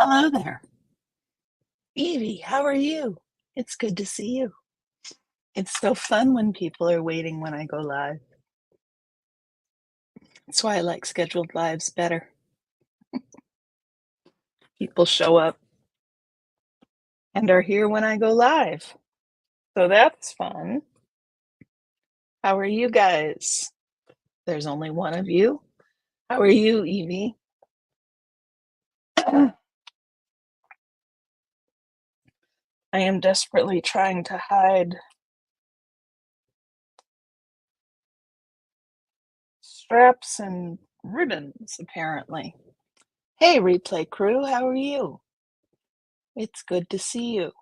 Hello there. Evie, how are you? It's good to see you. It's so fun when people are waiting when I go live. That's why I like scheduled lives better. People show up and are here when I go live. So that's fun. How are you guys? There's only one of you. How are you, Evie? I am desperately trying to hide straps and ribbons, apparently. Hey, replay crew, how are you? It's good to see you.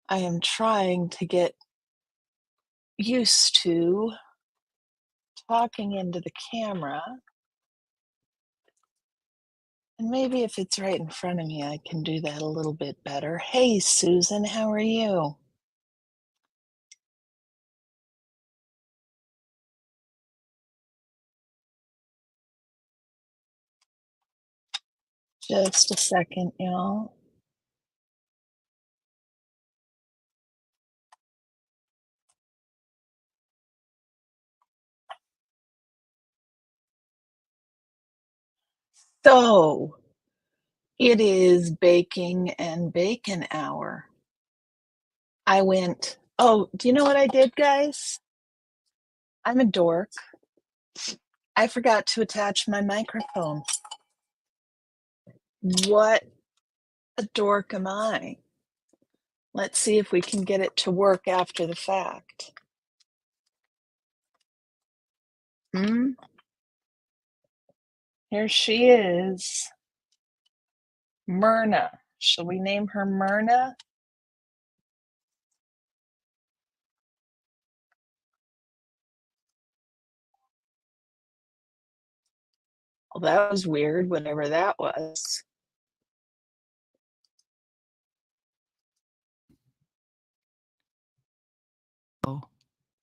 I am trying to get used to talking into the camera. And maybe if it's right in front of me, I can do that a little bit better. Hey, Susan, how are you? Just a second, y'all. So it is baking and bacon hour. Do you know what I did, guys? I'm a dork. I forgot to attach my microphone. What a dork am I? Let's see if we can get it to work after the fact. Here she is. Myrna. Shall we name her Myrna? Well, that was weird, whatever that was.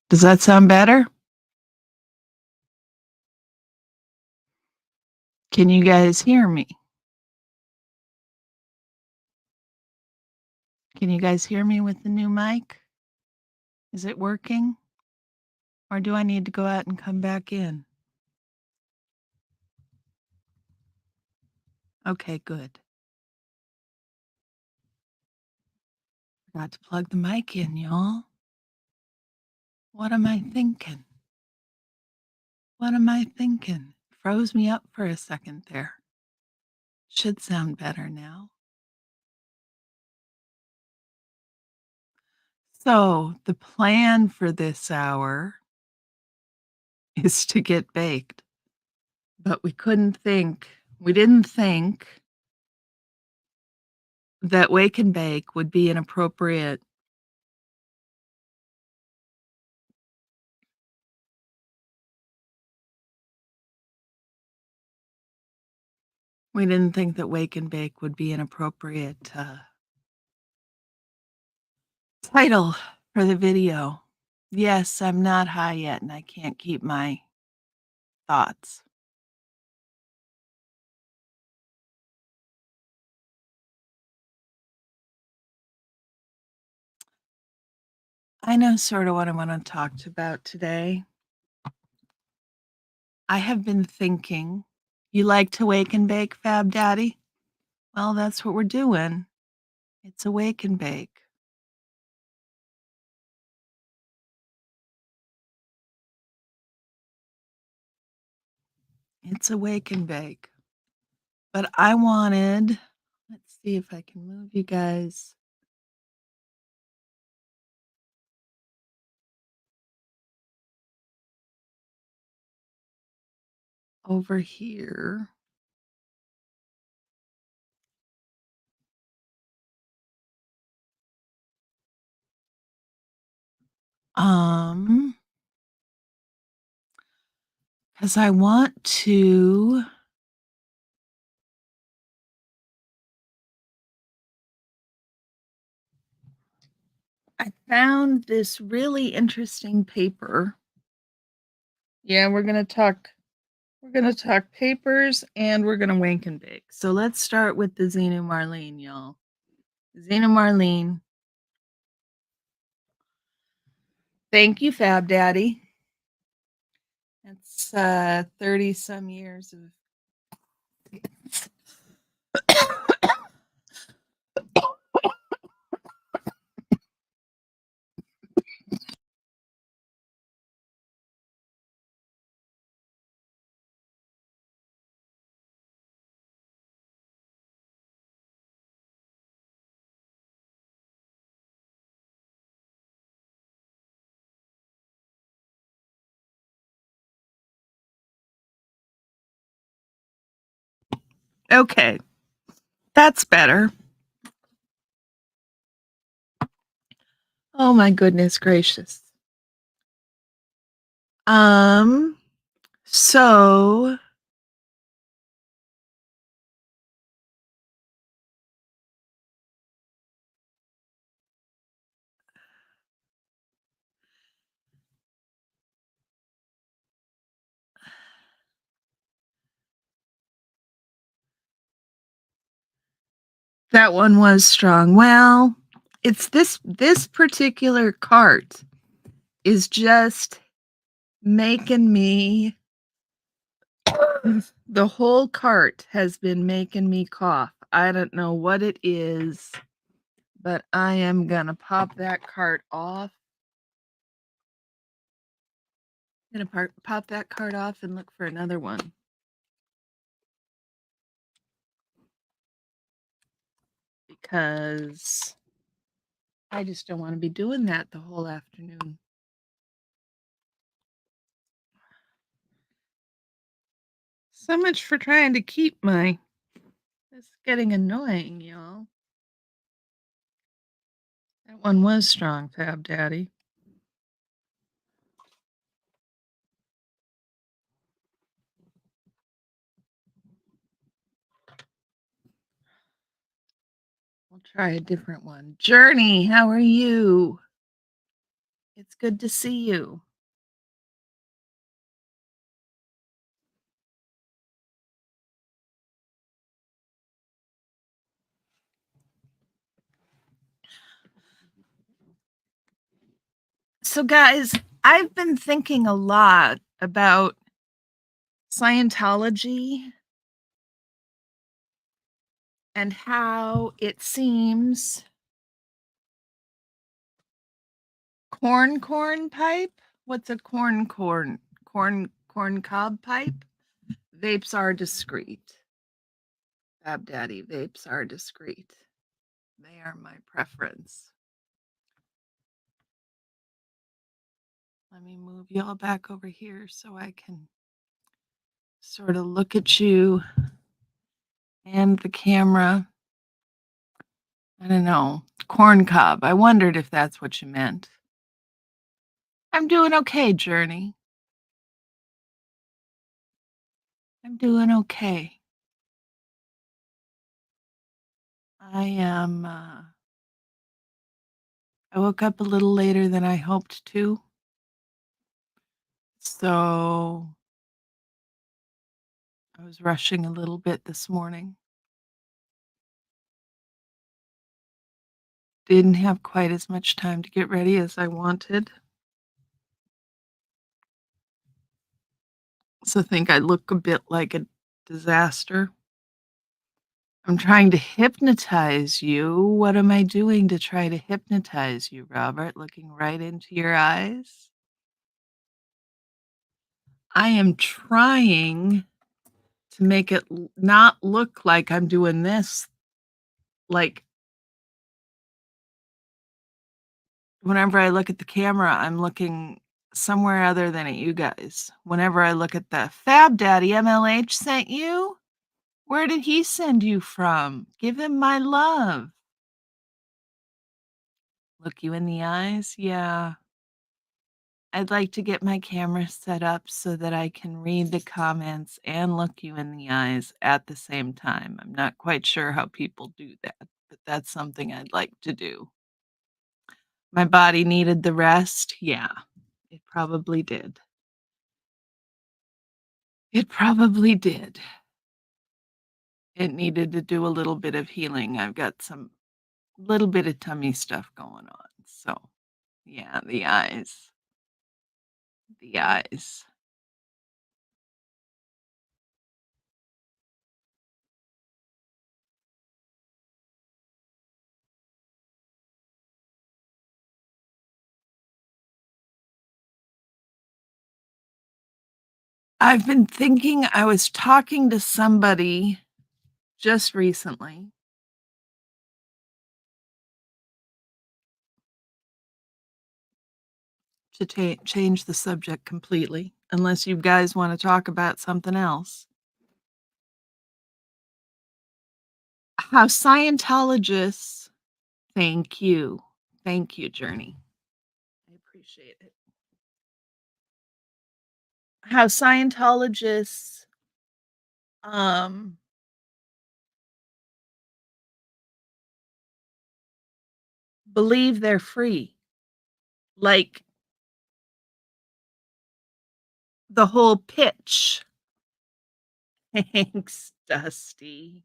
Does that sound better? Can you guys hear me? Can you guys hear me with the new mic? Is it working? Or do I need to go out and come back in? Okay, good. Forgot to plug the mic in, y'all. What am I thinking? What am I thinking? Froze me up for a second there. Should sound better now. So, the plan for this hour is to get baked. But we didn't think that wake and bake would be an appropriate we didn't think that wake and bake would be an appropriate title for the video. Yes, I'm not high yet and I can't keep my thoughts. I know sort of what I want to talk about today. I have been thinking, you like to wake and bake, Fab Daddy? Well, that's what we're doing. It's a wake and bake. It's a wake and bake. But I wanted, let's see if I can move you guys over here. Because I want to I found this really interesting paper. Yeah, we're going to talk We're going to talk papers and we're going to wank and bake. So let's start with the Xena Marlene, y'all. Xena Marlene. Thank you, Fab Daddy. That's 30 some years of Okay. That's better. Oh my goodness gracious. So that one was strong. Well, it's this particular cart is just making me the whole cart has been making me cough. I don't know what it is, but I am gonna pop that cart off. I'm gonna pop that cart off and look for another one. Because I just don't want to be doing that the whole afternoon. So much for trying to keep my... It's getting annoying, y'all. That one was strong, Fab Daddy. We'll try a different one. Journey, how are you? It's good to see you. So, guys, I've been thinking a lot about Scientology and how it seems corn pipe. What's a corn cob pipe? Vapes are discreet. Fab Daddy, vapes are discreet. They are my preference. Let me move y'all back over here so I can sort of look at you and the camera. I don't know. Corn cob. I wondered if that's what you meant. I'm doing okay, Journey. I'm doing okay. I am, I woke up a little later than I hoped to. So I was rushing a little bit this morning. Didn't have quite as much time to get ready as I wanted. So I think I look a bit like a disaster. I'm trying to hypnotize you. What am I doing to try to hypnotize you, Robert? Looking right into your eyes? I am trying to make it not look like I'm doing this. Like, whenever I look at the camera, I'm looking somewhere other than at you guys. Whenever I look at the Fab Daddy, MLH sent you? Where did he send you from? Give him my love. Look you in the eyes? Yeah. I'd like to get my camera set up so that I can read the comments and look you in the eyes at the same time. I'm not quite sure how people do that, but that's something I'd like to do. My body needed the rest. Yeah, it probably did. It probably did. It needed to do a little bit of healing. I've got some little bit of tummy stuff going on. So, yeah, the eyes. The eyes. I've been thinking I was talking to somebody just recently to change the subject completely, unless you guys wanna talk about something else. How Scientologists thank you. Thank you, Journey. I appreciate it. How Scientologists, um, believe they're free. Like, the whole pitch. Thanks, Dusty.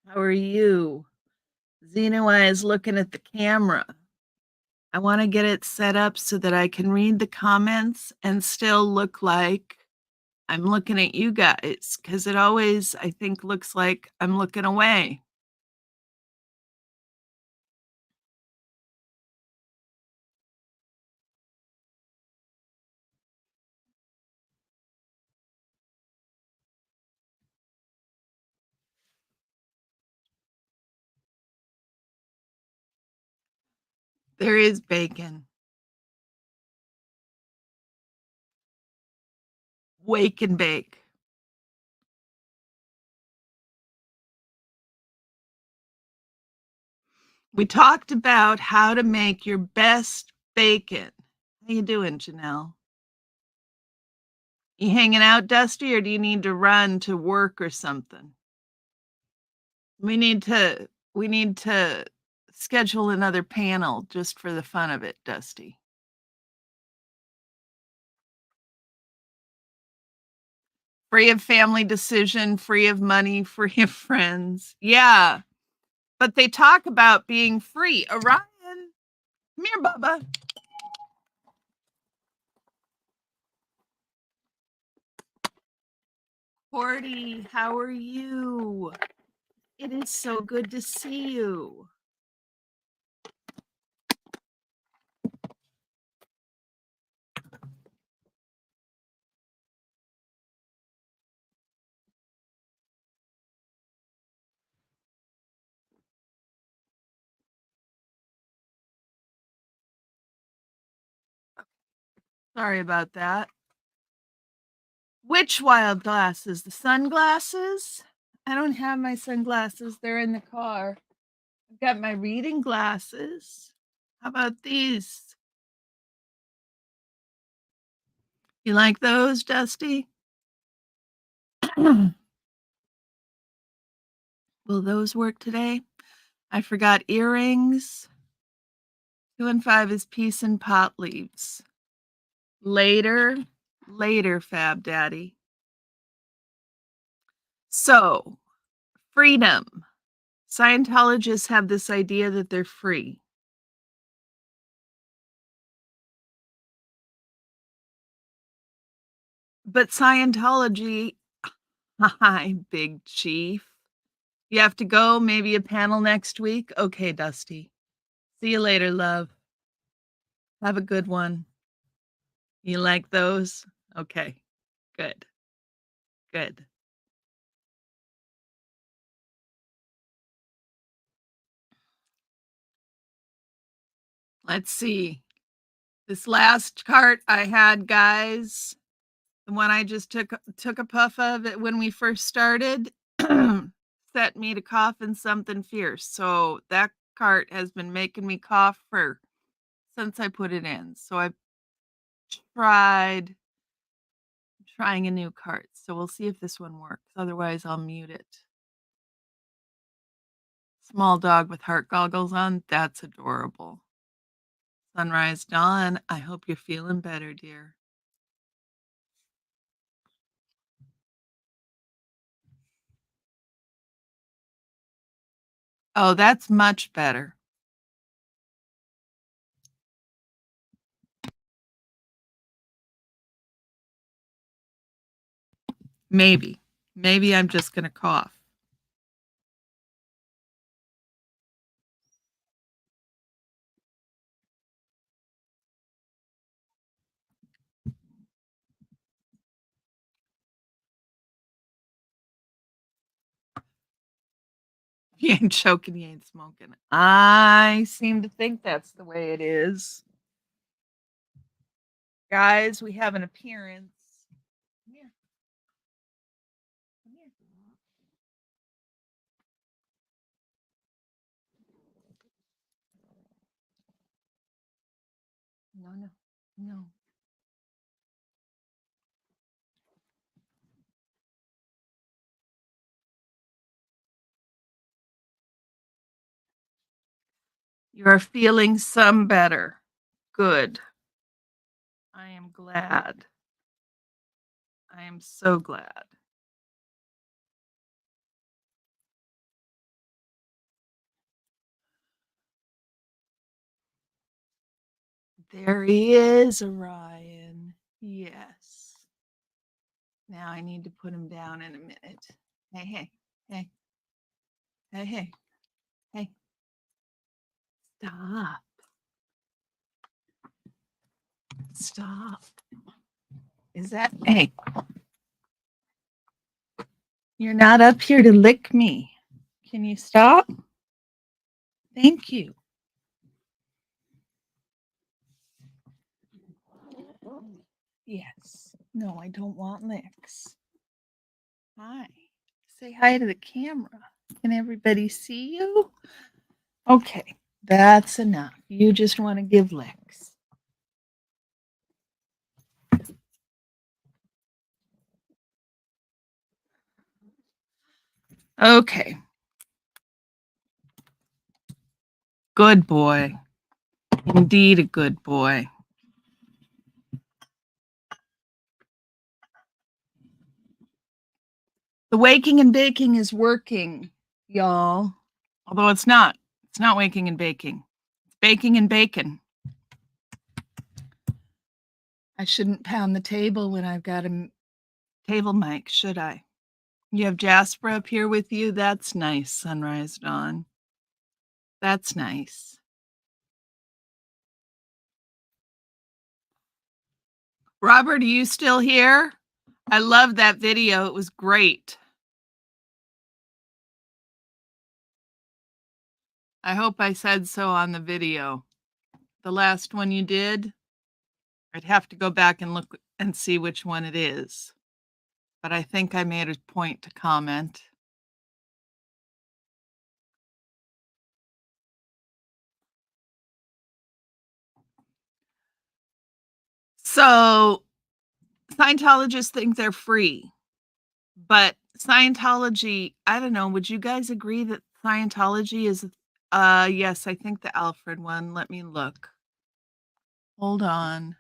How are you? Xeno Eyes looking at the camera. I wanna get it set up so that I can read the comments and still look like I'm looking at you guys, because it always, I think, looks like I'm looking away. There is bacon. Wake and bake. We talked about how to make your best bacon. How you doing, Janelle? You hanging out, Dusty, or do you need to run to work or something? We need to schedule another panel just for the fun of it, Dusty. Free of family decision, free of money, free of friends. Yeah, but they talk about being free. Orion, come here, Bubba. Cordy, how are you? It is so good to see you. Sorry about that. Which wild glasses? The sunglasses? I don't have my sunglasses. They're in the car. I've got my reading glasses. How about these? You like those, Dusty? Will those work today? I forgot earrings. 2 and 5 is peace and pot leaves. Later, later, Fab Daddy. So, freedom. Scientologists have this idea that they're free. But Scientology, hi, big chief. You have to go, maybe a panel next week? Okay, Dusty. See you later, love. Have a good one. You like those? Okay, good, good. Let's see. This last cart I had, guys, the one I just took a puff of it when we first started, set me to coughing something fierce. So that cart has been making me cough for since I put it in. So I've tried trying a new cart. So we'll see if this one works. Otherwise, I'll mute it. Small dog with heart goggles on. That's adorable. Sunrise Dawn, I hope you're feeling better, dear. Oh, that's much better. Maybe. Maybe I'm just gonna cough. He ain't choking, he ain't smoking. I seem to think that's the way it is. Guys, we have an appearance. Come here. Come here. No, no, no. You are feeling some better. Good. I am glad. I am so glad. There he is, Orion. Yes. Now I need to put him down in a minute. Hey, hey, hey, hey, hey, hey. Stop. Stop. Is that, hey, you're not up here to lick me. Can you stop? Thank you. Yes. No, I don't want licks. Hi. Say hi to the camera. Can everybody see you? Okay, that's enough. You just want to give licks. Okay. Good boy. Indeed, a good boy. The waking and baking is working, y'all. Although it's not. It's not waking and baking. It's baking and bacon. I shouldn't pound the table when I've got a table mic, should I? You have Jasper up here with you? That's nice, Sunrise Dawn. That's nice. Robert, are you still here? I love that video. It was great. I hope I said so on the video. The last one you did, I'd have to go back and look and see which one it is. But I think I made a point to comment. So, Scientologists think they're free, but Scientology, I don't know, would you guys agree that Scientology is, yes, I think the Alfred one. Let me look. Hold on.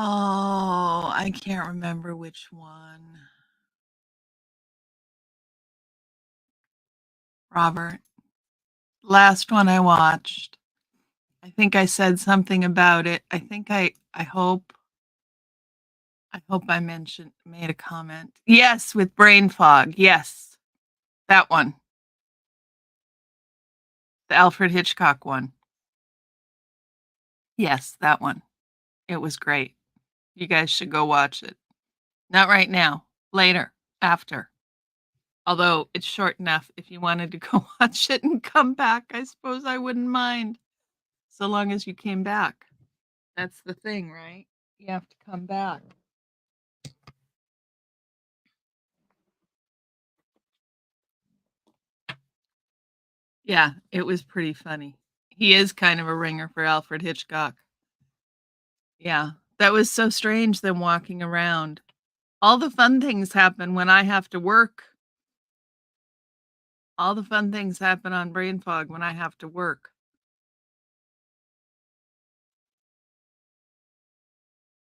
Oh, I can't remember which one. Robert, last one I watched. I think I said something about it. I think I hope I made a comment. Yes, with brain fog. Yes. That one. The Alfred Hitchcock one. Yes, that one. It was great. You guys should go watch it. Not right now. Later. After. Although it's short enough if you wanted to go watch it and come back, I suppose I wouldn't mind. So long as you came back. That's the thing, right? You have to come back. Yeah, it was pretty funny. He is kind of a ringer for Alfred Hitchcock. Yeah, that was so strange them walking around. All the fun things happen when I have to work. All the fun things happen on brain fog when I have to work.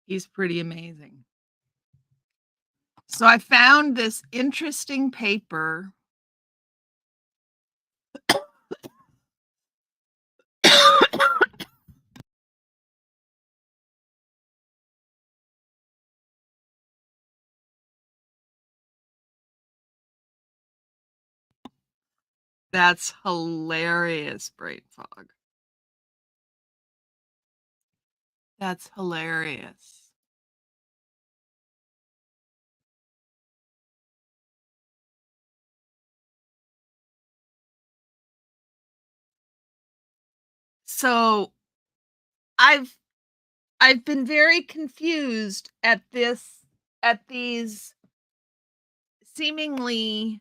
He's pretty amazing. So I found this interesting paper. That's hilarious, brain fog. That's hilarious. So I've I've been very confused at these seemingly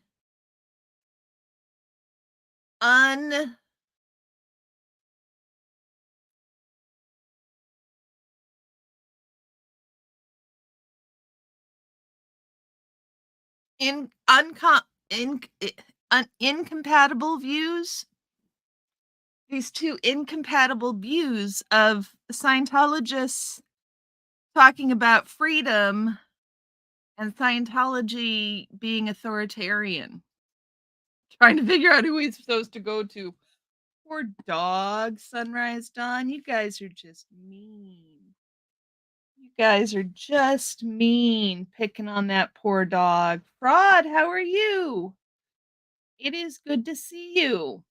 un in unco in incompatible views. These two incompatible views of Scientologists talking about freedom and Scientology being authoritarian. Trying to figure out who he's supposed to go to. Poor dog, Sunrise Dawn. You guys are just mean. You guys are just mean picking on that poor dog. Fraud, how are you? It is good to see you.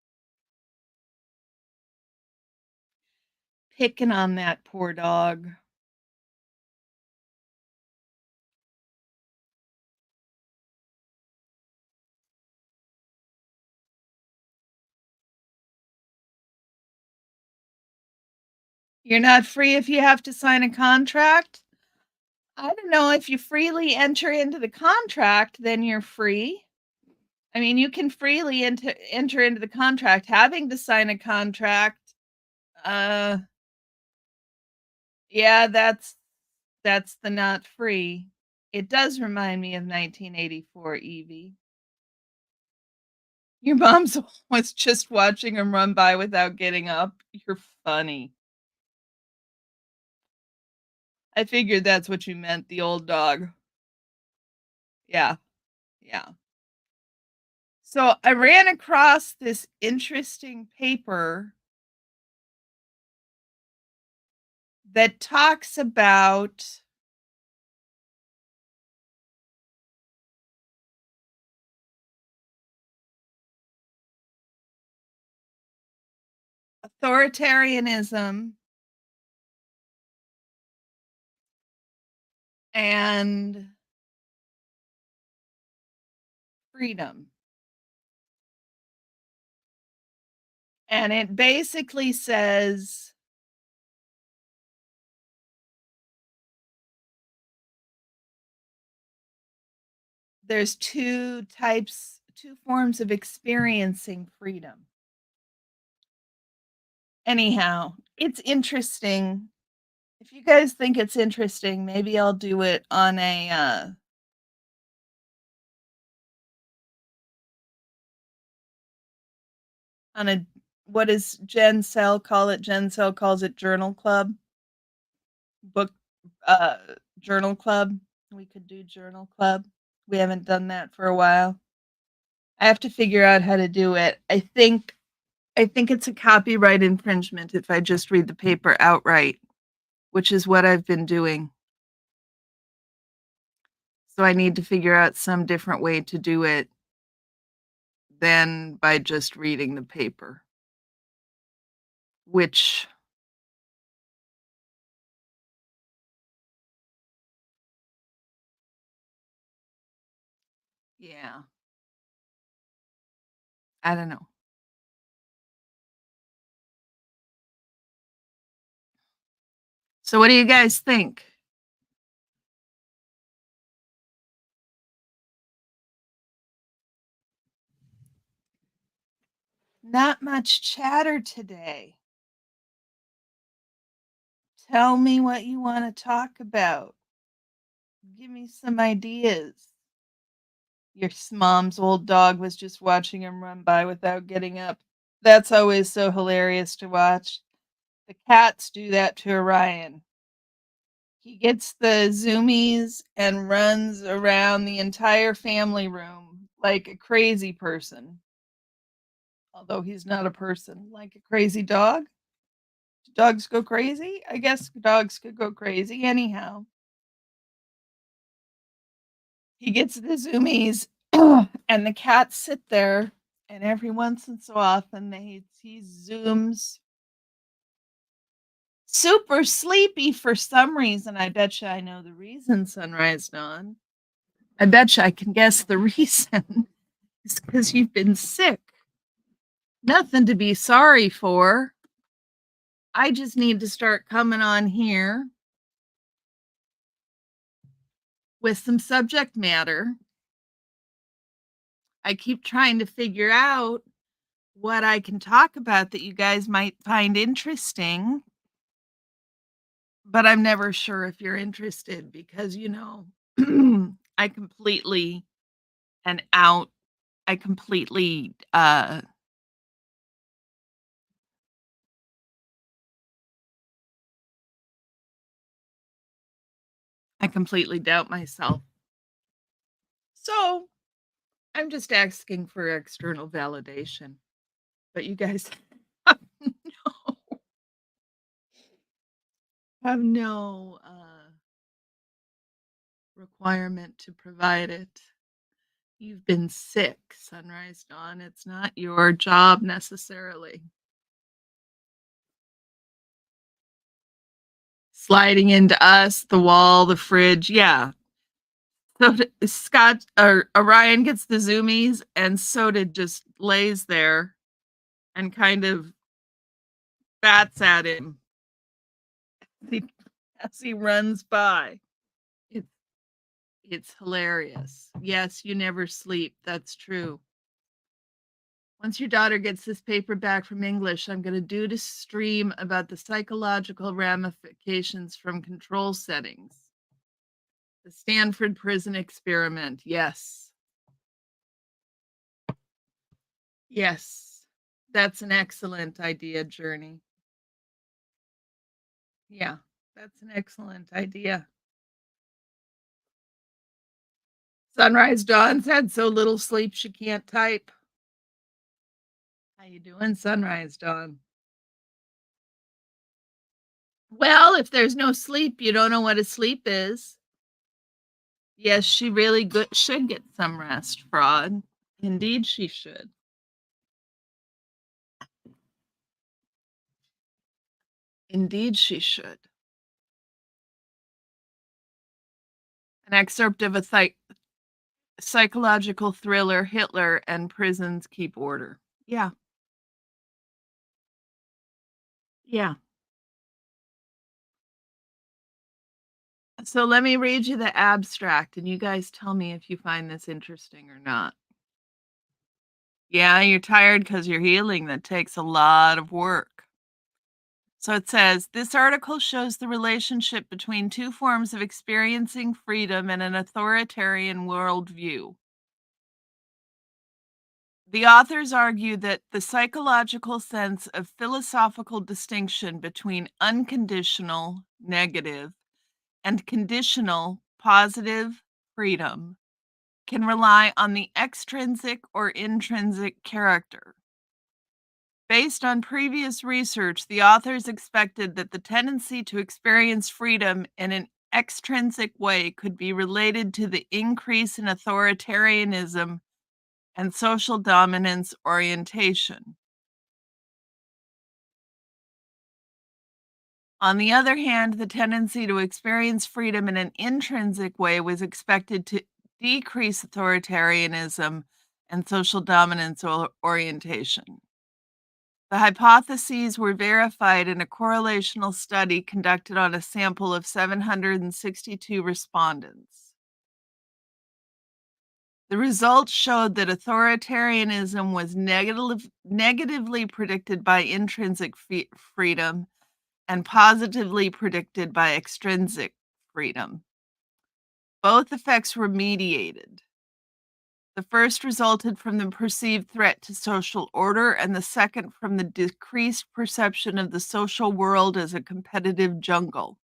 Picking on that poor dog. You're not free if you have to sign a contract? I don't know, if you freely enter into the contract, then you're free. I mean, you can freely enter into the contract. Having to sign a contract, uh, yeah, that's the not free. It does remind me of 1984, Evie. Your mom's was just watching him run by without getting up. You're funny. I figured that's what you meant, the old dog. Yeah, yeah. So I ran across this interesting paper that talks about authoritarianism and freedom. And it basically says there's two forms of experiencing freedom. Anyhow, it's interesting. If you guys think it's interesting, maybe I'll do it on a what does Jen Sell call it? Jen Sell calls it journal club. Book uh journal club. We could do journal club. We haven't done that for a while. I have to figure out how to do it. I think it's a copyright infringement if I just read the paper outright, which is what I've been doing. So I need to figure out some different way to do it than by just reading the paper, which, yeah, I don't know. So what do you guys think? Not much chatter today. Tell me what you want to talk about. Give me some ideas. Your mom's old dog was just watching him run by without getting up. That's always so hilarious to watch. The cats do that to Orion. He gets the zoomies and runs around the entire family room like a crazy person. Although he's not a person, like a crazy dog. Do dogs go crazy? I guess dogs could go crazy anyhow. He gets the zoomies, and the cats sit there, and every once and so often he zooms super sleepy for some reason. I bet you I know the reason, Sunrise Dawn. I bet you I can guess the reason. It's because you've been sick. Nothing to be sorry for. I just need to start coming on here with some subject matter. I keep trying to figure out what I can talk about that you guys might find interesting, but I'm never sure if you're interested because, I completely and out, I completely, I completely doubt myself. So I'm just asking for external validation, but you guys have have no requirement to provide it. You've been sick, Sunrise Dawn. It's not your job necessarily. Sliding into us, the wall, the fridge. Yeah. So Scott or Orion gets the zoomies, and Soda just lays there and kind of bats at him as he runs by. It's it's hilarious. Yes, you never sleep. That's true. Once your daughter gets this paper back from English, I'm going to do a stream about the psychological ramifications from control settings. The Stanford prison experiment. Yes. Yes. That's an excellent idea, Journey. Yeah, that's an excellent idea. Sunrise Dawn's had so little sleep she can't type. How you doing, Sunrise Dawn? Well, if there's no sleep, you don't know what a sleep is. Yes, she really should get some rest, Fraud. Indeed, she should. Indeed, she should. An excerpt of a psychological thriller, Hitler and Prisons Keep Order. Yeah. Yeah. So let me read you the abstract, and you guys tell me if you find this interesting or not. Yeah, you're tired because you're healing. That takes a lot of work. So it says this article shows the relationship between two forms of experiencing freedom and an authoritarian worldview. The authors argue that the psychological sense of philosophical distinction between unconditional, negative, and conditional, positive freedom can rely on the extrinsic or intrinsic character. Based on previous research, the authors expected that the tendency to experience freedom in an extrinsic way could be related to the increase in authoritarianism and social dominance orientation. On the other hand, the tendency to experience freedom in an intrinsic way was expected to decrease authoritarianism and social dominance orientation. The hypotheses were verified in a correlational study conducted on a sample of 762 respondents. The results showed that authoritarianism was negatively predicted by intrinsic freedom and positively predicted by extrinsic freedom. Both effects were mediated. The first resulted from the perceived threat to social order, and the second from the decreased perception of the social world as a competitive jungle.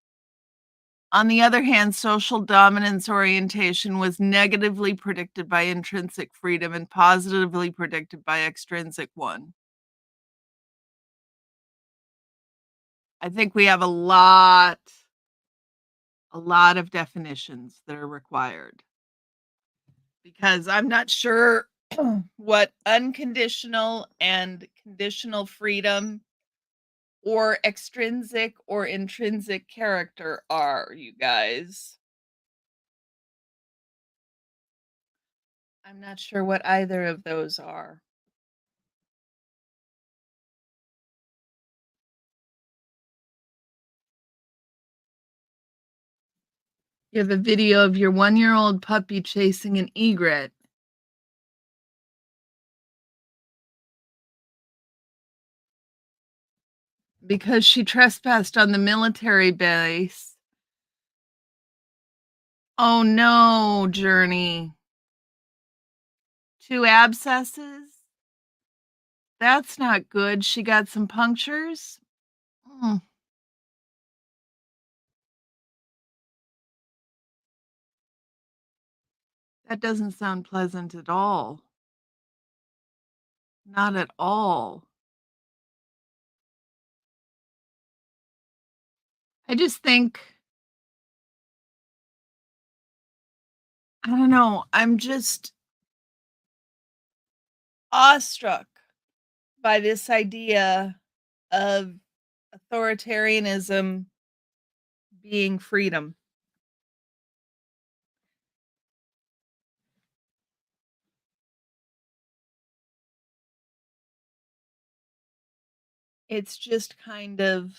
On the other hand, social dominance orientation was negatively predicted by intrinsic freedom and positively predicted by extrinsic one. I think we have a lot of definitions that are required because I'm not sure what unconditional and conditional freedom or extrinsic or intrinsic character are, you guys. I'm not sure what either of those are. You have a video of your 1-year-old puppy chasing an egret. Because she trespassed on the military base. Oh no, Journey. 2 abscesses? That's not good. She got some punctures? Mm, that doesn't sound pleasant at all. Not at all. I just think I don't know, I'm just awestruck by this idea of authoritarianism being freedom. It's just kind of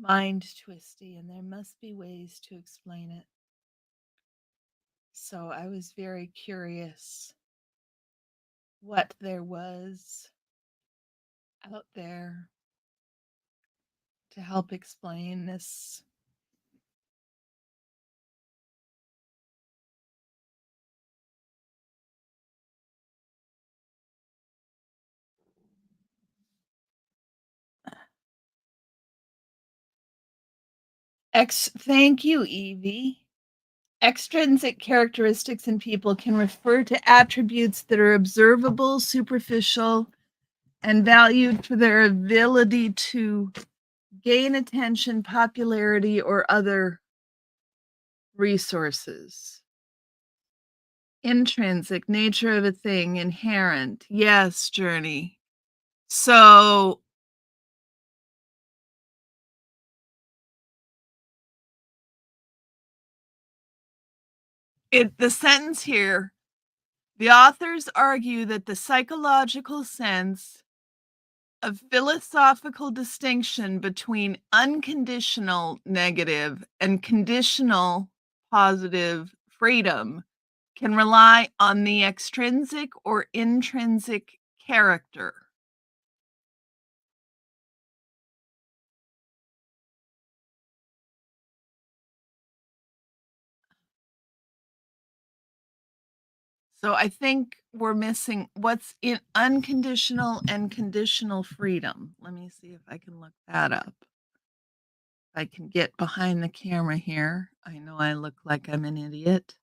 mind twisty, and there must be ways to explain it. So I was very curious what there was out there to help explain this. Thank you, Evie. Extrinsic characteristics in people can refer to attributes that are observable, superficial, and valued for their ability to gain attention, popularity, or other resources. Intrinsic nature of a thing, inherent. Yes, Journey. So the sentence here, the authors argue that the psychological sense of philosophical distinction between unconditional negative and conditional positive freedom can rely on the extrinsic or intrinsic character. So I think we're missing what's in unconditional and conditional freedom. Let me see if I can look that up. I can get behind the camera here. I know I look like I'm an idiot.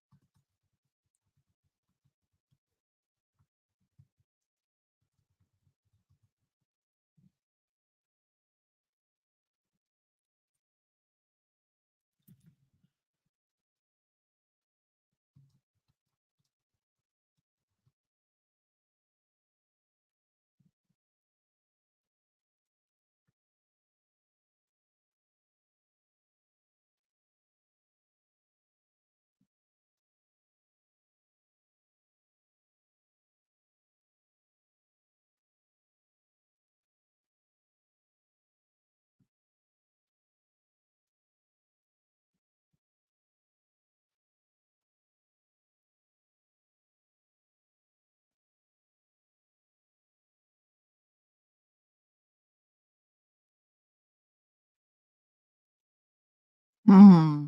Hmm.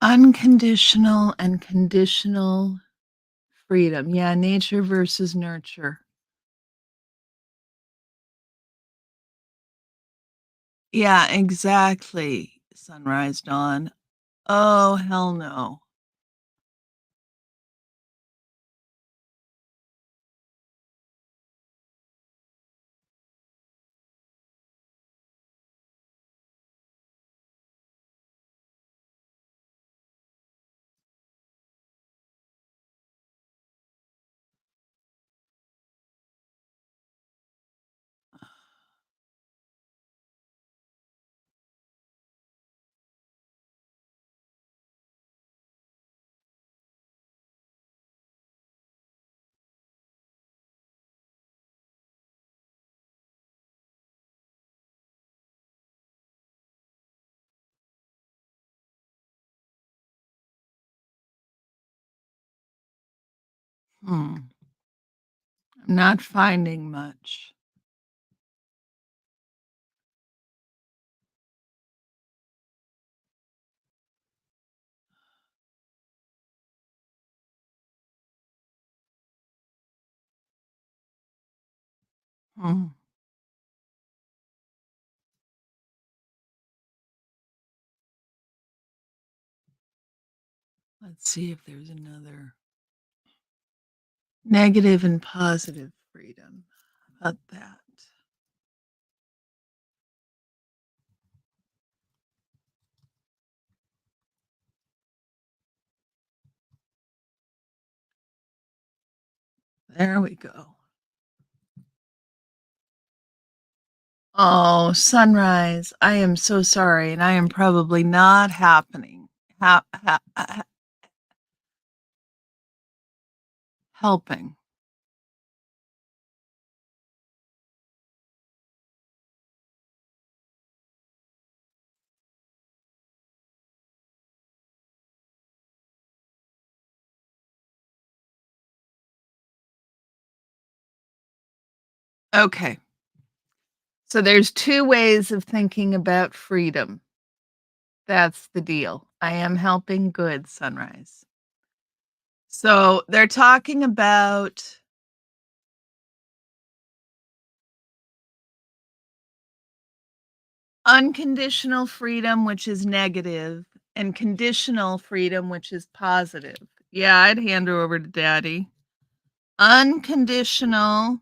Unconditional and conditional freedom. Yeah, nature versus nurture. Yeah, exactly. Sunrise, dawn. Oh, hell no. Hmm. I'm not finding much. Hmm. Let's see if there's another negative and positive freedom. How about that? There we go. Oh, sunrise. I am so sorry, and I am probably not happening. Helping. Okay. So there's two ways of thinking about freedom. That's the deal. I am helping good, sunrise. So they're talking about unconditional freedom, which is negative, and conditional freedom, which is positive. Yeah, I'd hand her over to daddy. Unconditional.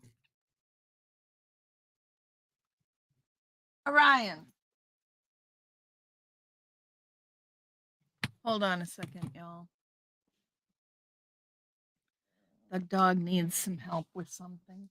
Orion, hold on a second, y'all. That dog needs some help with something.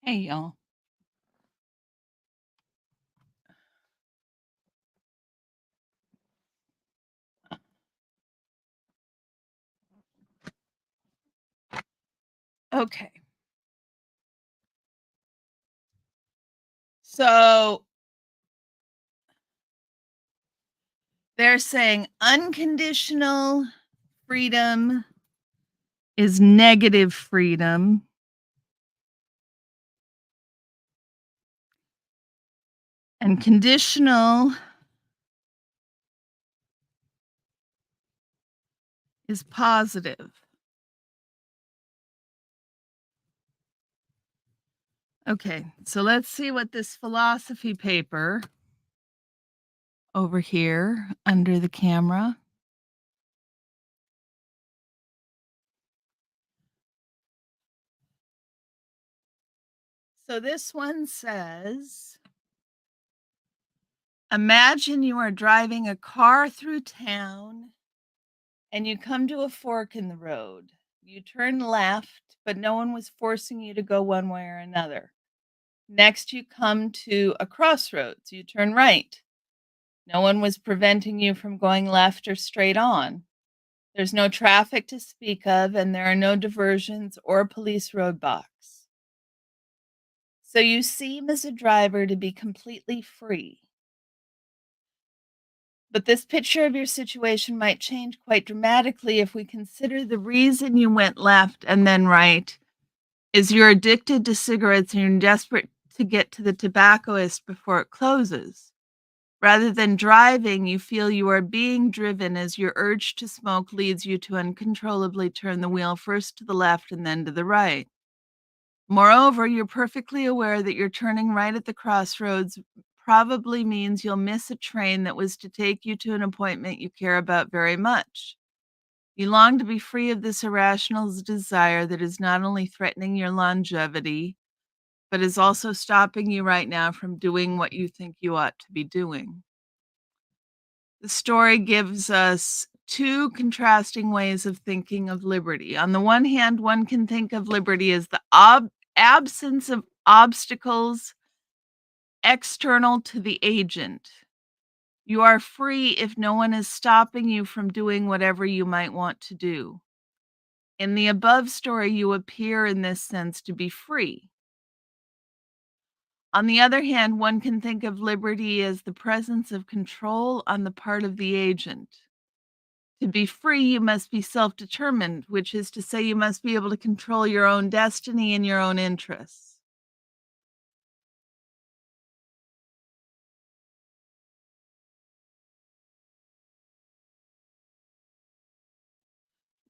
Hey, y'all. Okay. So they're saying unconditional freedom is negative freedom, and conditional is positive. Okay, so let's see what this philosophy paper over here under the camera. So this one says, imagine you are driving a car through town and you come to a fork in the road. You turn left, but no one was forcing you to go one way or another. Next, you come to a crossroads. You turn right. No one was preventing you from going left or straight on. There's no traffic to speak of, and there are no diversions or police roadblocks. So you seem as a driver to be completely free. But this picture of your situation might change quite dramatically if we consider the reason you went left and then right is you're addicted to cigarettes and you're desperate to get to the tobaccoist before it closes. Rather than driving, you feel you are being driven as your urge to smoke leads you to uncontrollably turn the wheel first to the left and then to the right. Moreover, you're perfectly aware that you're turning right at the crossroads probably means you'll miss a train that was to take you to an appointment you care about very much. You long to be free of this irrational desire that is not only threatening your longevity, but is also stopping you right now from doing what you think you ought to be doing. The story gives us two contrasting ways of thinking of liberty. On the one hand, one can think of liberty as the absence of obstacles external to the agent. You are free if no one is stopping you from doing whatever you might want to do. In the above story, you appear in this sense to be free. On the other hand, one can think of liberty as the presence of control on the part of the agent. To be free, you must be self determined, which is to say, you must be able to control your own destiny and your own interests.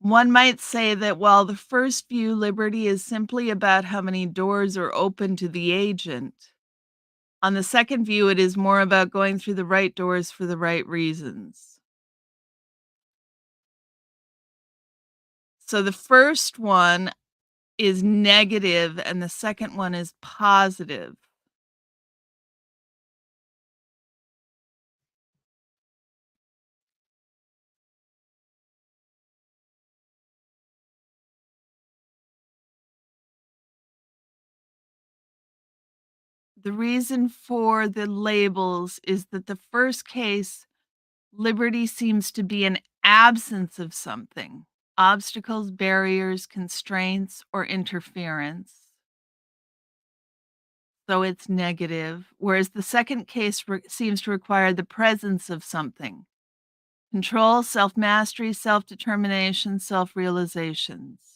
One might say that while the first view, liberty is simply about how many doors are open to the agent, on the second view, it is more about going through the right doors for the right reasons. So the first one is negative and the second one is positive. The reason for the labels is that the first case, liberty seems to be an absence of something, obstacles, barriers, constraints, or interference. So it's negative. Whereas the second case seems to require the presence of something, control, self mastery, self determination, self realizations.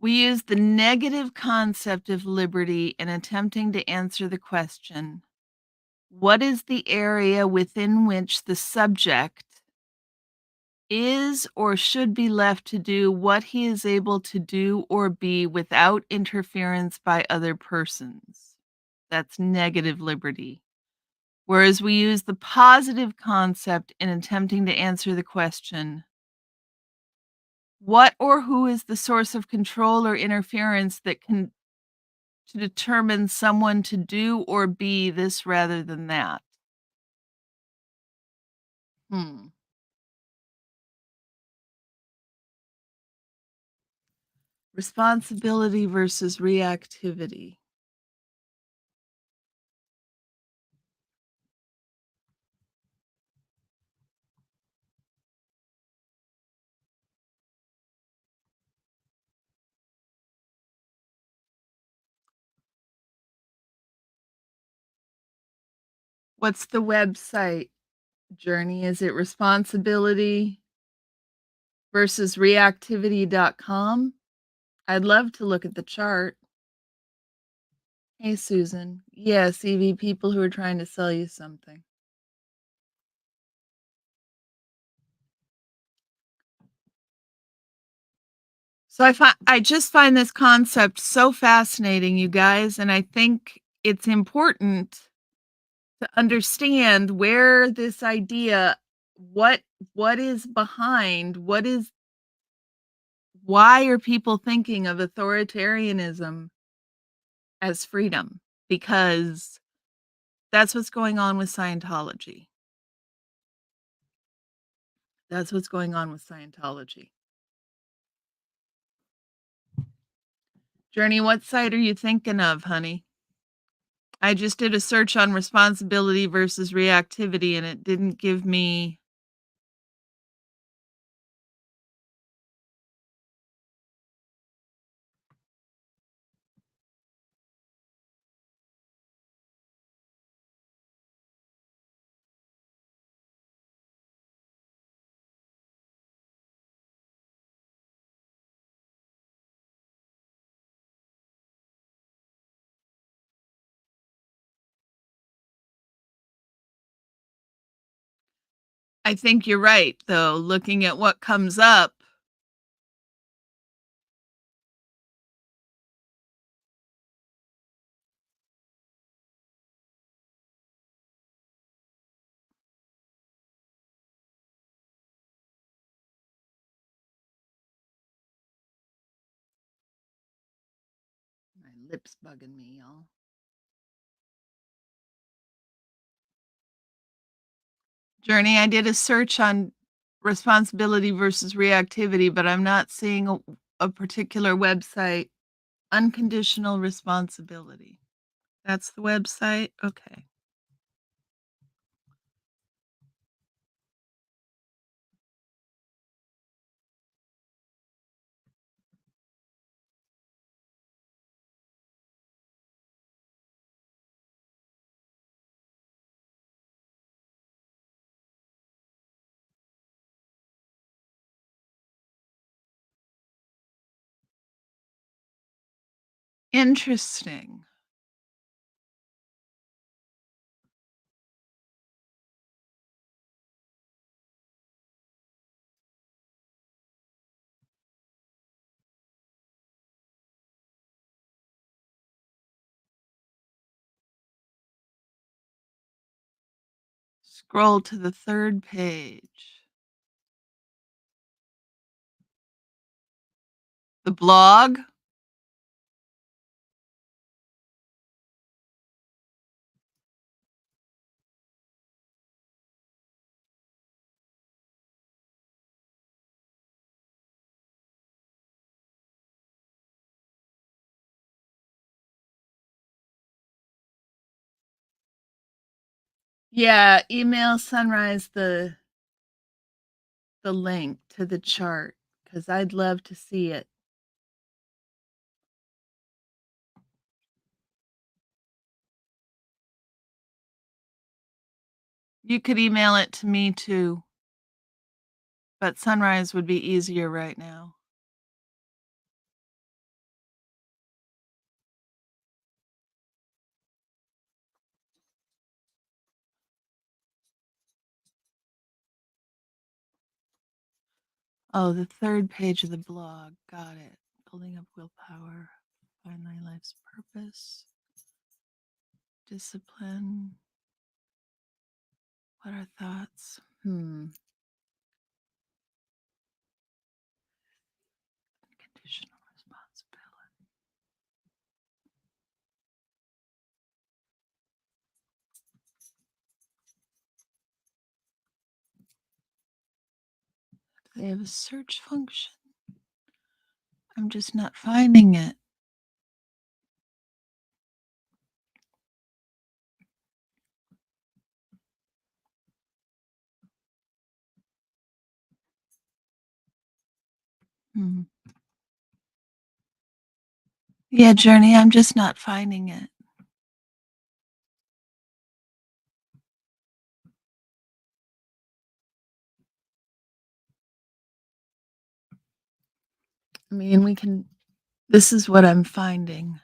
We use the negative concept of liberty in attempting to answer the question, what is the area within which the subject is or should be left to do what he is able to do or be without interference by other persons? That's negative liberty. Whereas we use the positive concept in attempting to answer the question, what or who is the source of control or interference that can to determine someone to do or be this rather than that? Hmm. Responsibility versus reactivity. What's the website journey? Is it responsibility versus reactivity.com? I'd love to look at the chart. Hey, Susan. Yes, EV people who are trying to sell you something. So I just find this concept so fascinating, you guys, and I think it's important to understand where this idea what what is behind, what is why are people thinking of authoritarianism as freedom? Because that's what's going on with Scientology. That's what's going on with Scientology. Journey, what site are you thinking of, honey? I just did a search on responsibility versus reactivity and it didn't give me I think you're right, though, looking at what comes up. My lips bugging me, y'all. Journey, I did a search on responsibility versus reactivity, but I'm not seeing a particular website. Unconditional responsibility. That's the website? Okay. Interesting. Scroll to the 3rd page. The blog? Yeah, email Sunrise the link to the chart because I'd love to see it. You could email it to me too, but Sunrise would be easier right now. Oh, the 3rd page of the blog. Got it. Building up willpower. Find my life's purpose. Discipline. What are thoughts? Conditional responsibility. They have a search function. I'm just not finding it. Hmm. Yeah, Journey, I'm just not finding it. I mean, we can, this is what I'm finding.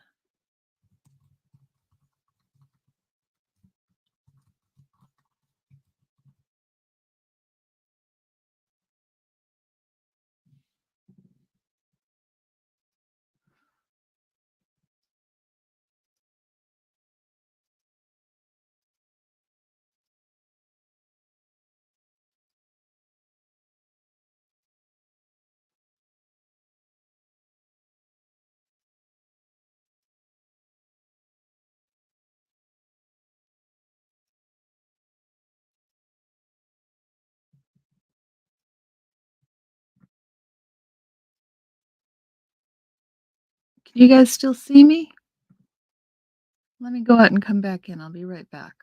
Can you guys still see me? Let me go out and come back in. I'll be right back.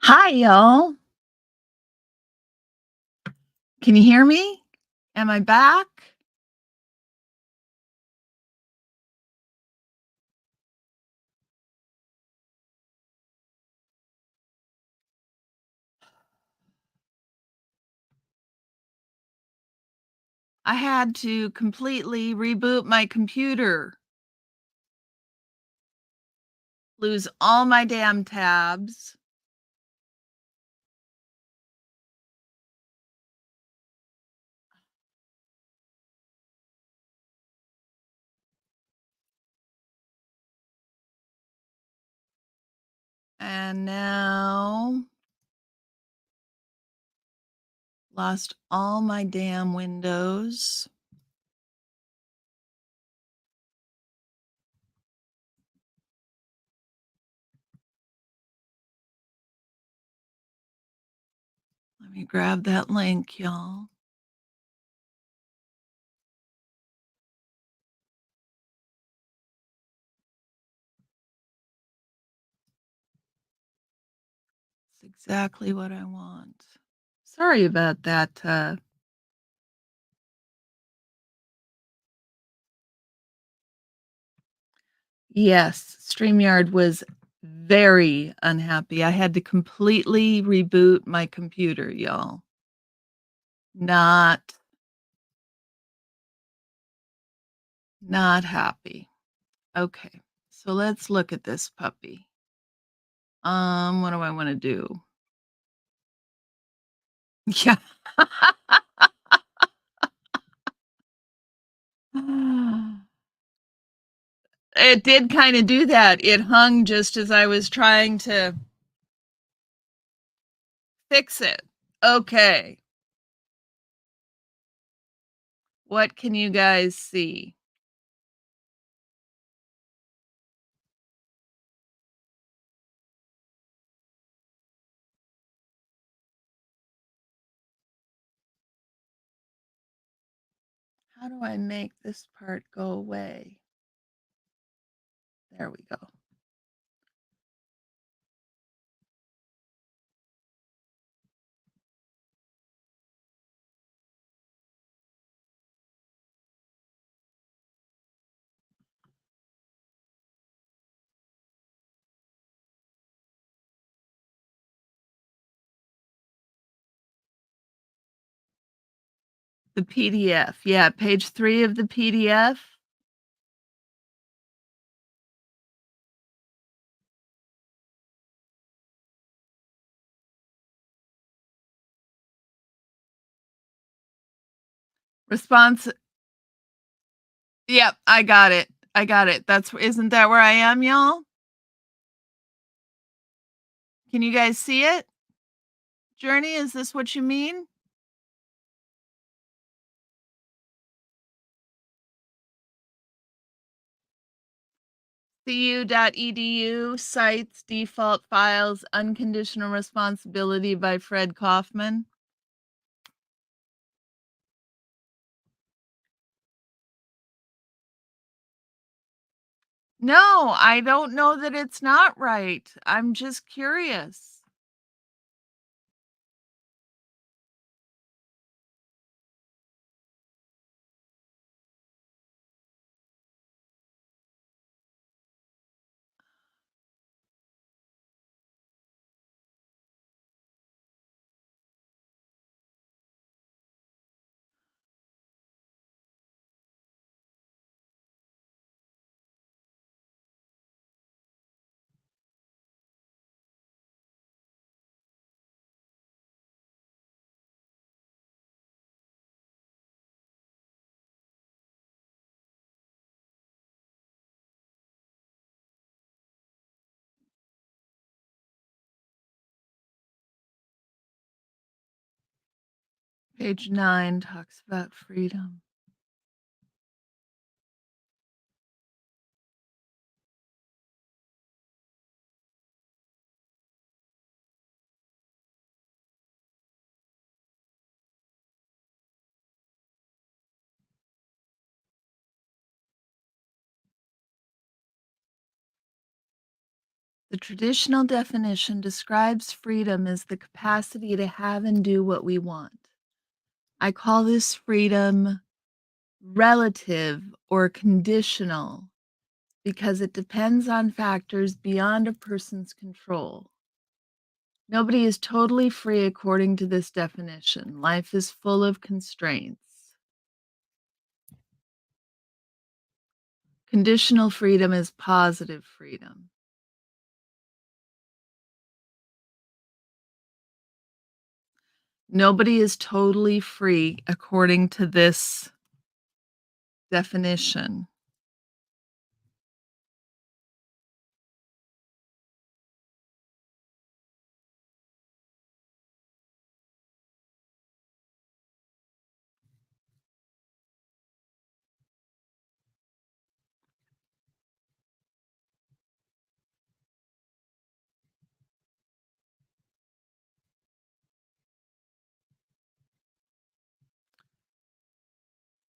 Hi, y'all. Can you hear me? Am I back? I had to completely reboot my computer, lose all my damn tabs. And now lost all my damn windows. Let me grab that link, y'all. It's exactly what I want. Sorry about that. Yes, StreamYard was very unhappy. I had to completely reboot my computer, y'all. Not Not happy. Okay, so let's look at this puppy. What do I wanna do? Yeah. It did kinda do that. It hung just as I was trying to fix it. Okay, what can you guys see? How do I make this part go away? There we go. The PDF. Yeah, page 3 of the PDF. Response Yep, I got it. I got it. That's isn't that where I am, y'all? Can you guys see it? Journey, is this what you mean? cu.edu, sites, default files, unconditional responsibility by Fred Kaufman. No, I don't know that it's not right. I'm just curious. Page 9 talks about freedom. The traditional definition describes freedom as the capacity to have and do what we want. I call this freedom relative or conditional because it depends on factors beyond a person's control. Nobody is totally free according to this definition. Life is full of constraints. Conditional freedom is positive freedom. Nobody is totally free according to this definition.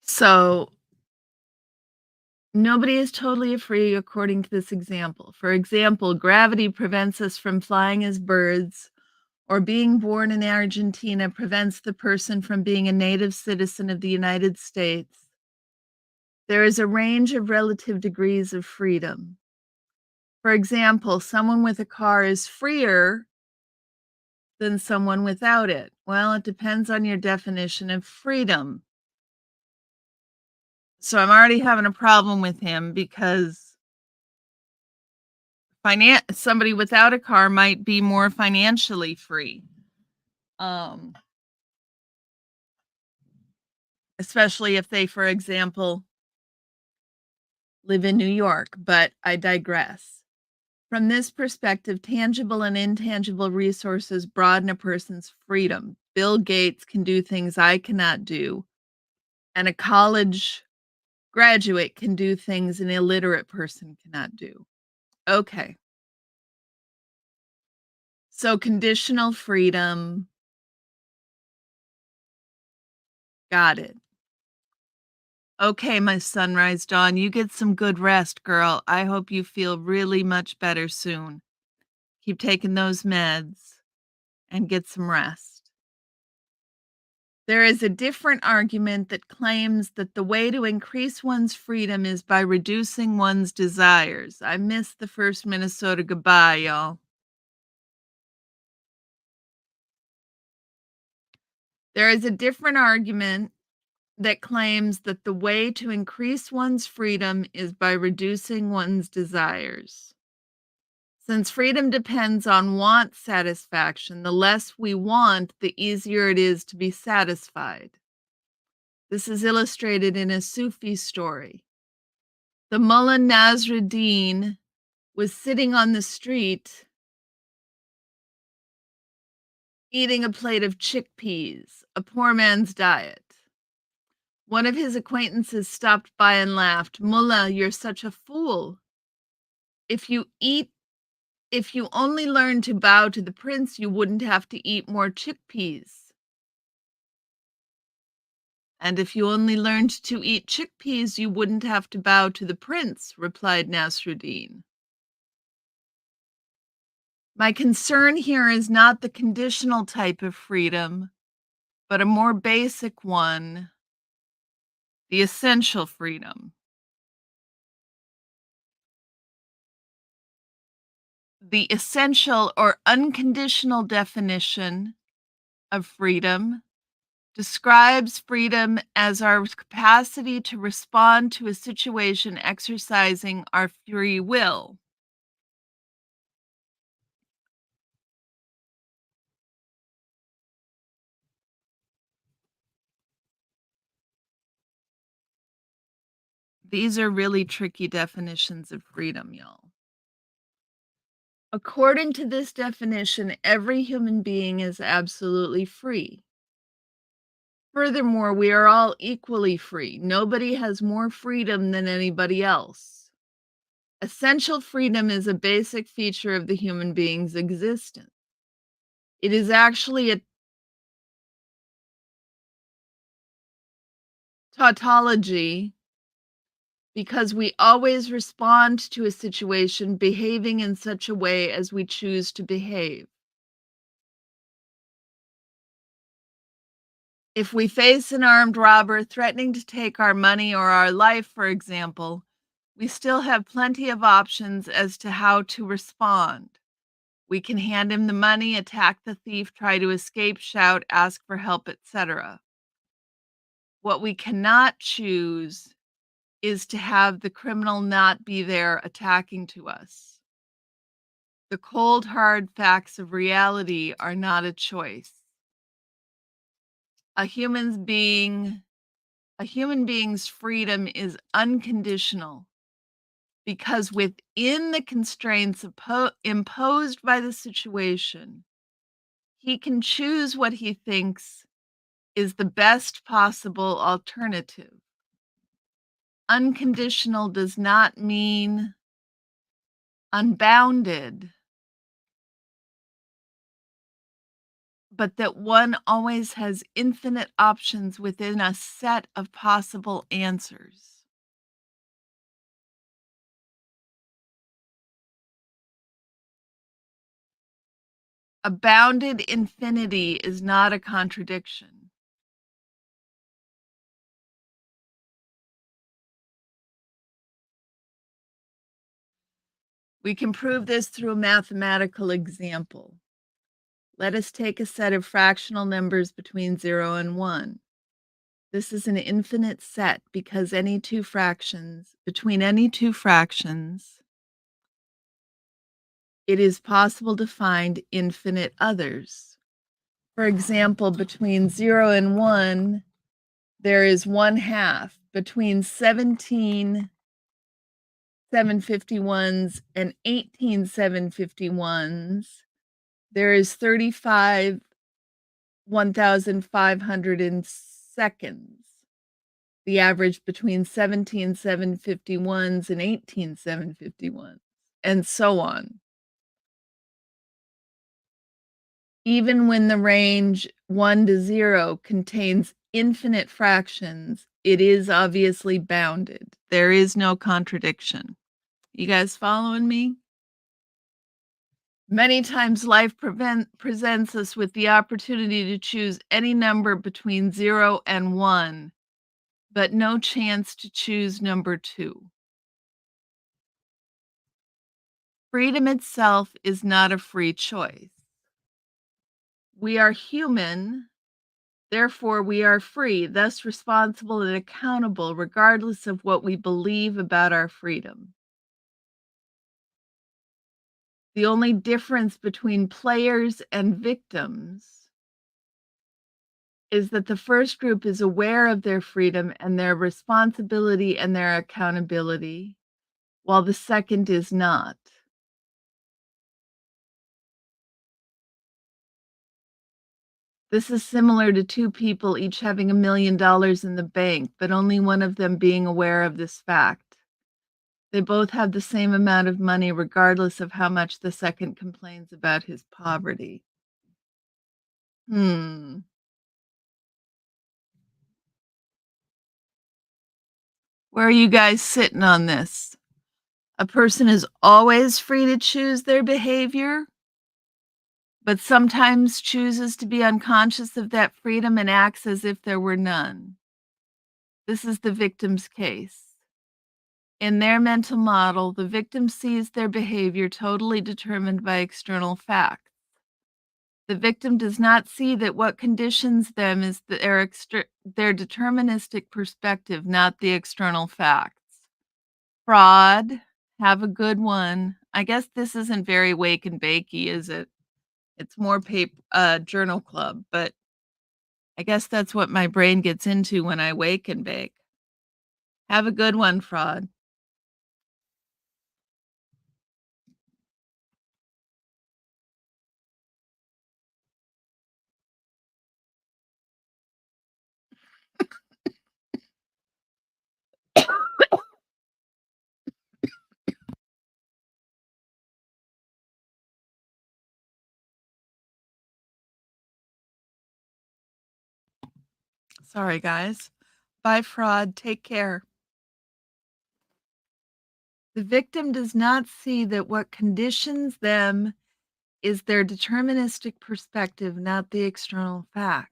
So, nobody is totally free according to this example. For example, gravity prevents us from flying as birds, or being born in Argentina prevents the person from being a native citizen of the United States. There is a range of relative degrees of freedom. For example, someone with a car is freer than someone without it. Well, it depends on your definition of freedom. So I'm already having a problem with him because somebody without a car might be more financially free. Um, Especially if they, for example, live in New York, but I digress. From this perspective, tangible and intangible resources broaden a person's freedom. Bill Gates can do things I cannot do, and a college graduate can do things an illiterate person cannot do. Okay. So conditional freedom, got it. Okay, my sunrise dawn, you get some good rest, girl. I hope you feel really much better soon. Keep taking those meds and get some rest. There is a different argument that claims that the way to increase one's freedom is by reducing one's desires. I missed the first Minnesota goodbye, y'all. There is a different argument that claims that the way to increase one's freedom is by reducing one's desires. Since freedom depends on want satisfaction, the less we want, the easier it is to be satisfied. This is illustrated in a Sufi story. The Mullah Nasruddin was sitting on the street eating a plate of chickpeas, a poor man's diet. One of his acquaintances stopped by and laughed. Mullah, you're such a fool. If you eat If you only learned to bow to the prince, you wouldn't have to eat more chickpeas. And if you only learned to eat chickpeas, you wouldn't have to bow to the prince, replied Nasruddin. My concern here is not the conditional type of freedom, but a more basic one, the essential freedom. The essential or unconditional definition of freedom describes freedom as our capacity to respond to a situation exercising our free will. These are really tricky definitions of freedom, y'all. According to this definition, every human being is absolutely free. Furthermore, we are all equally free. Nobody has more freedom than anybody else. Essential freedom is a basic feature of the human being's existence. It is actually a tautology because we always respond to a situation behaving in such a way as we choose to behave. If we face an armed robber threatening to take our money or our life, for example, we still have plenty of options as to how to respond. We can hand him the money, attack the thief, try to escape, shout, ask for help, etc. What we cannot choose is to have the criminal not be there attacking to us. The cold, hard facts of reality are not a choice. A human being a human being's freedom is unconditional because within the constraints imposed by the situation, he can choose what he thinks is the best possible alternative. Unconditional does not mean unbounded, but that one always has infinite options within a set of possible answers. A bounded infinity is not a contradiction. We can prove this through a mathematical example. Let us take a set of fractional numbers between 0 and 1. This is an infinite set because between any two fractions, it is possible to find infinite others. For example, between 0 and 1, there is 1/2. Between 17 751s and 18 751s, there is 35 1,500 seconds. The average between 17 751s and 18 751s, and so on. Even when the range 1 to 0 contains infinite fractions, it is obviously bounded. There is no contradiction. You guys following me? Many times life presents us with the opportunity to choose any number between 0 and 1, but no chance to choose number 2. Freedom itself is not a free choice. We are human, therefore we are free, thus responsible and accountable regardless of what we believe about our freedom. The only difference between players and victims is that the first group is aware of their freedom and their responsibility and their accountability, while the second is not. This is similar to two people each having $1 million in the bank, but only one of them being aware of this fact. They both have the same amount of money, regardless of how much the second complains about his poverty. Hmm. Where are you guys sitting on this? A person is always free to choose their behavior, but sometimes chooses to be unconscious of that freedom and acts as if there were none. This is the victim's case. In their mental model, the victim sees their behavior totally determined by external facts. The victim does not see that what conditions them is their deterministic perspective, not the external facts. Fraud, have a good one. I guess this isn't very wake and bakey, is it? It's more journal club, but I guess that's what my brain gets into when I wake and bake. Have a good one, fraud. Sorry, guys. Bye, fraud. Take care. The victim does not see that what conditions them is their deterministic perspective, not the external facts.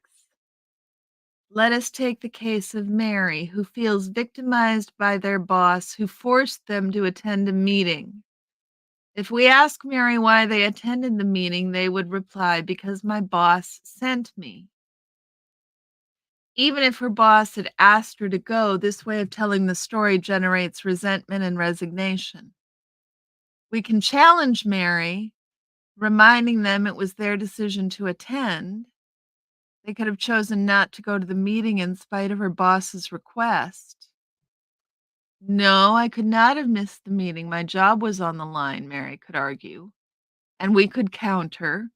Let us take the case of Mary, who feels victimized by their boss who forced them to attend a meeting. If we ask Mary why they attended the meeting, they would reply, because my boss sent me. Even if her boss had asked her to go, this way of telling the story generates resentment and resignation. We can challenge Mary, reminding them it was their decision to attend. They could have chosen not to go to the meeting in spite of her boss's request. No, I could not have missed the meeting. My job was on the line, Mary could argue. And we could counter.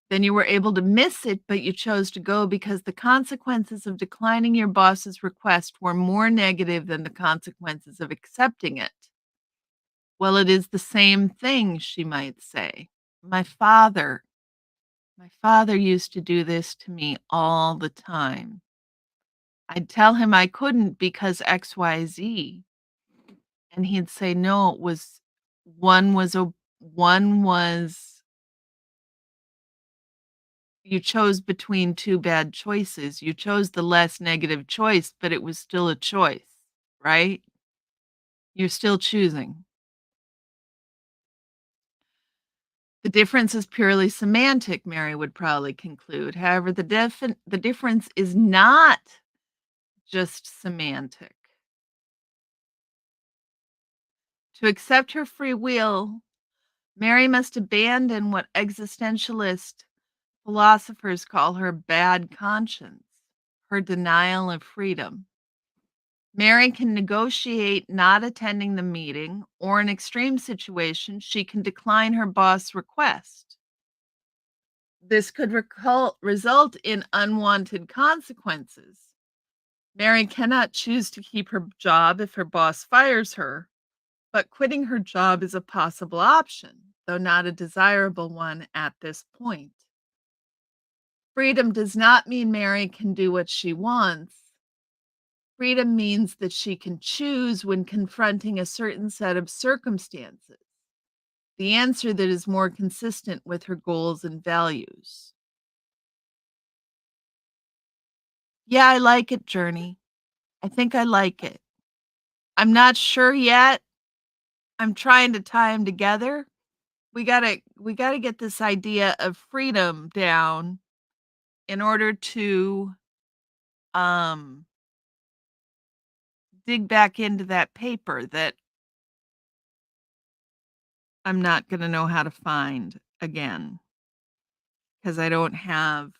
Then you were able to miss it, but you chose to go because the consequences of declining your boss's request were more negative than the consequences of accepting it. Well, it is the same thing, she might say. My father, my father used to do this to me all the time. I'd tell him I couldn't because XYZ, and he'd say, "No, it was one was you chose between 2 bad choices. You chose the less negative choice, but it was still a choice, right? You're still choosing." The difference is purely semantic, Mary would probably conclude. However, the difference is not just semantic. To accept her free will, Mary must abandon what existentialist philosophers call her bad conscience, her denial of freedom. Mary can negotiate not attending the meeting, or in extreme situations, she can decline her boss' request. This could result in unwanted consequences. Mary cannot choose to keep her job if her boss fires her, but quitting her job is a possible option, though not a desirable one at this point. Freedom does not mean Mary can do what she wants. Freedom means that she can choose when confronting a certain set of circumstances, the answer that is more consistent with her goals and values. Yeah, I like it, Journey. I think I like it. I'm not sure yet. I'm trying to tie them together. We gotta get this idea of freedom down in order to um dig back into that paper that I'm not gonna know how to find again because I don't have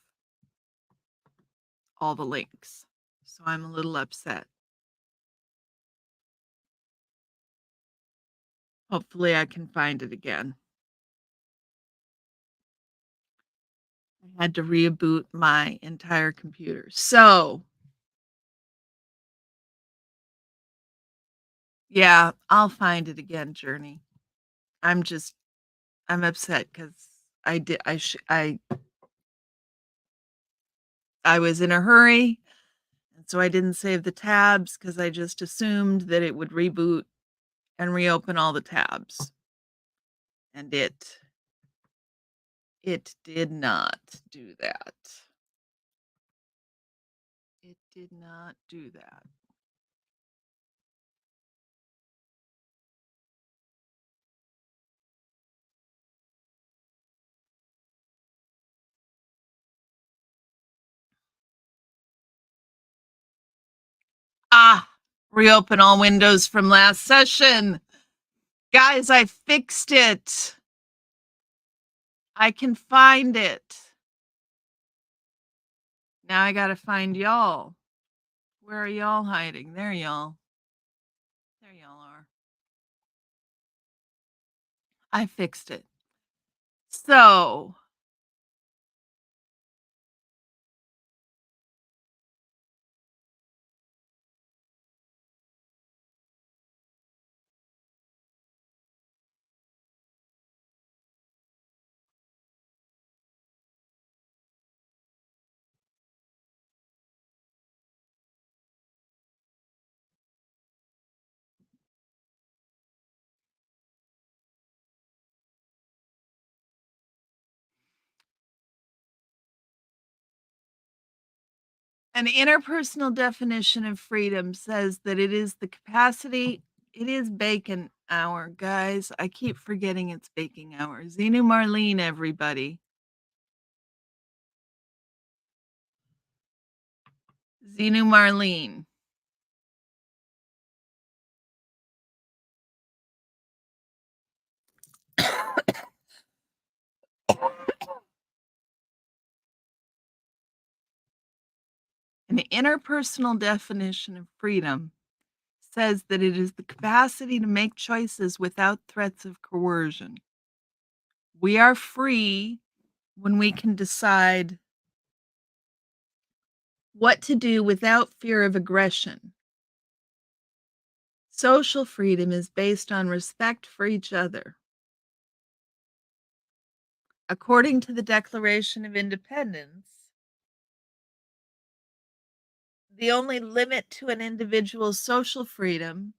all the links. So I'm a little upset. Hopefully I can find it again. I had to reboot my entire computer. So, yeah, I'll find it again, Journey. I'm just I'm upset because I was in a hurry, and so I didn't save the tabs because I just assumed that it would reboot and reopen all the tabs, and it did not do that. It did not do that. Ah, reopen all windows from last session. Guys, I fixed it. I can find it. Now I gotta find y'all. Where are y'all hiding? There y'all. There y'all are. I fixed it. So, An interpersonal definition of freedom says that it is bacon hour, guys. I keep forgetting it's baking hour. Xenu Marlene, everybody. Xenu Marlene. An interpersonal definition of freedom says that it is the capacity to make choices without threats of coercion. We are free when we can decide what to do without fear of aggression. Social freedom is based on respect for each other. According to the Declaration of Independence, the only limit to an individual's social freedom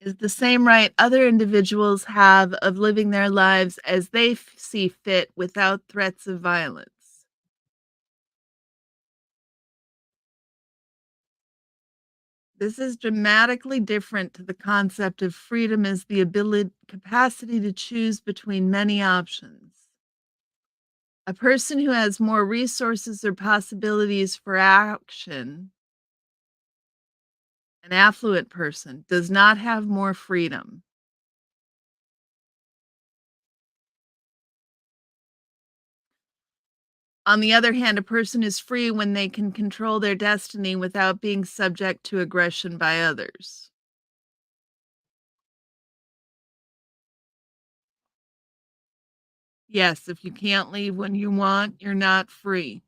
is the same right other individuals have of living their lives as they see fit without threats of violence. This is dramatically different to the concept of freedom as the capacity to choose between many options. A person who has more resources or possibilities for action, an affluent person, does not have more freedom. On the other hand, a person is free when they can control their destiny without being subject to aggression by others. Yes, if you can't leave when you want, you're not free.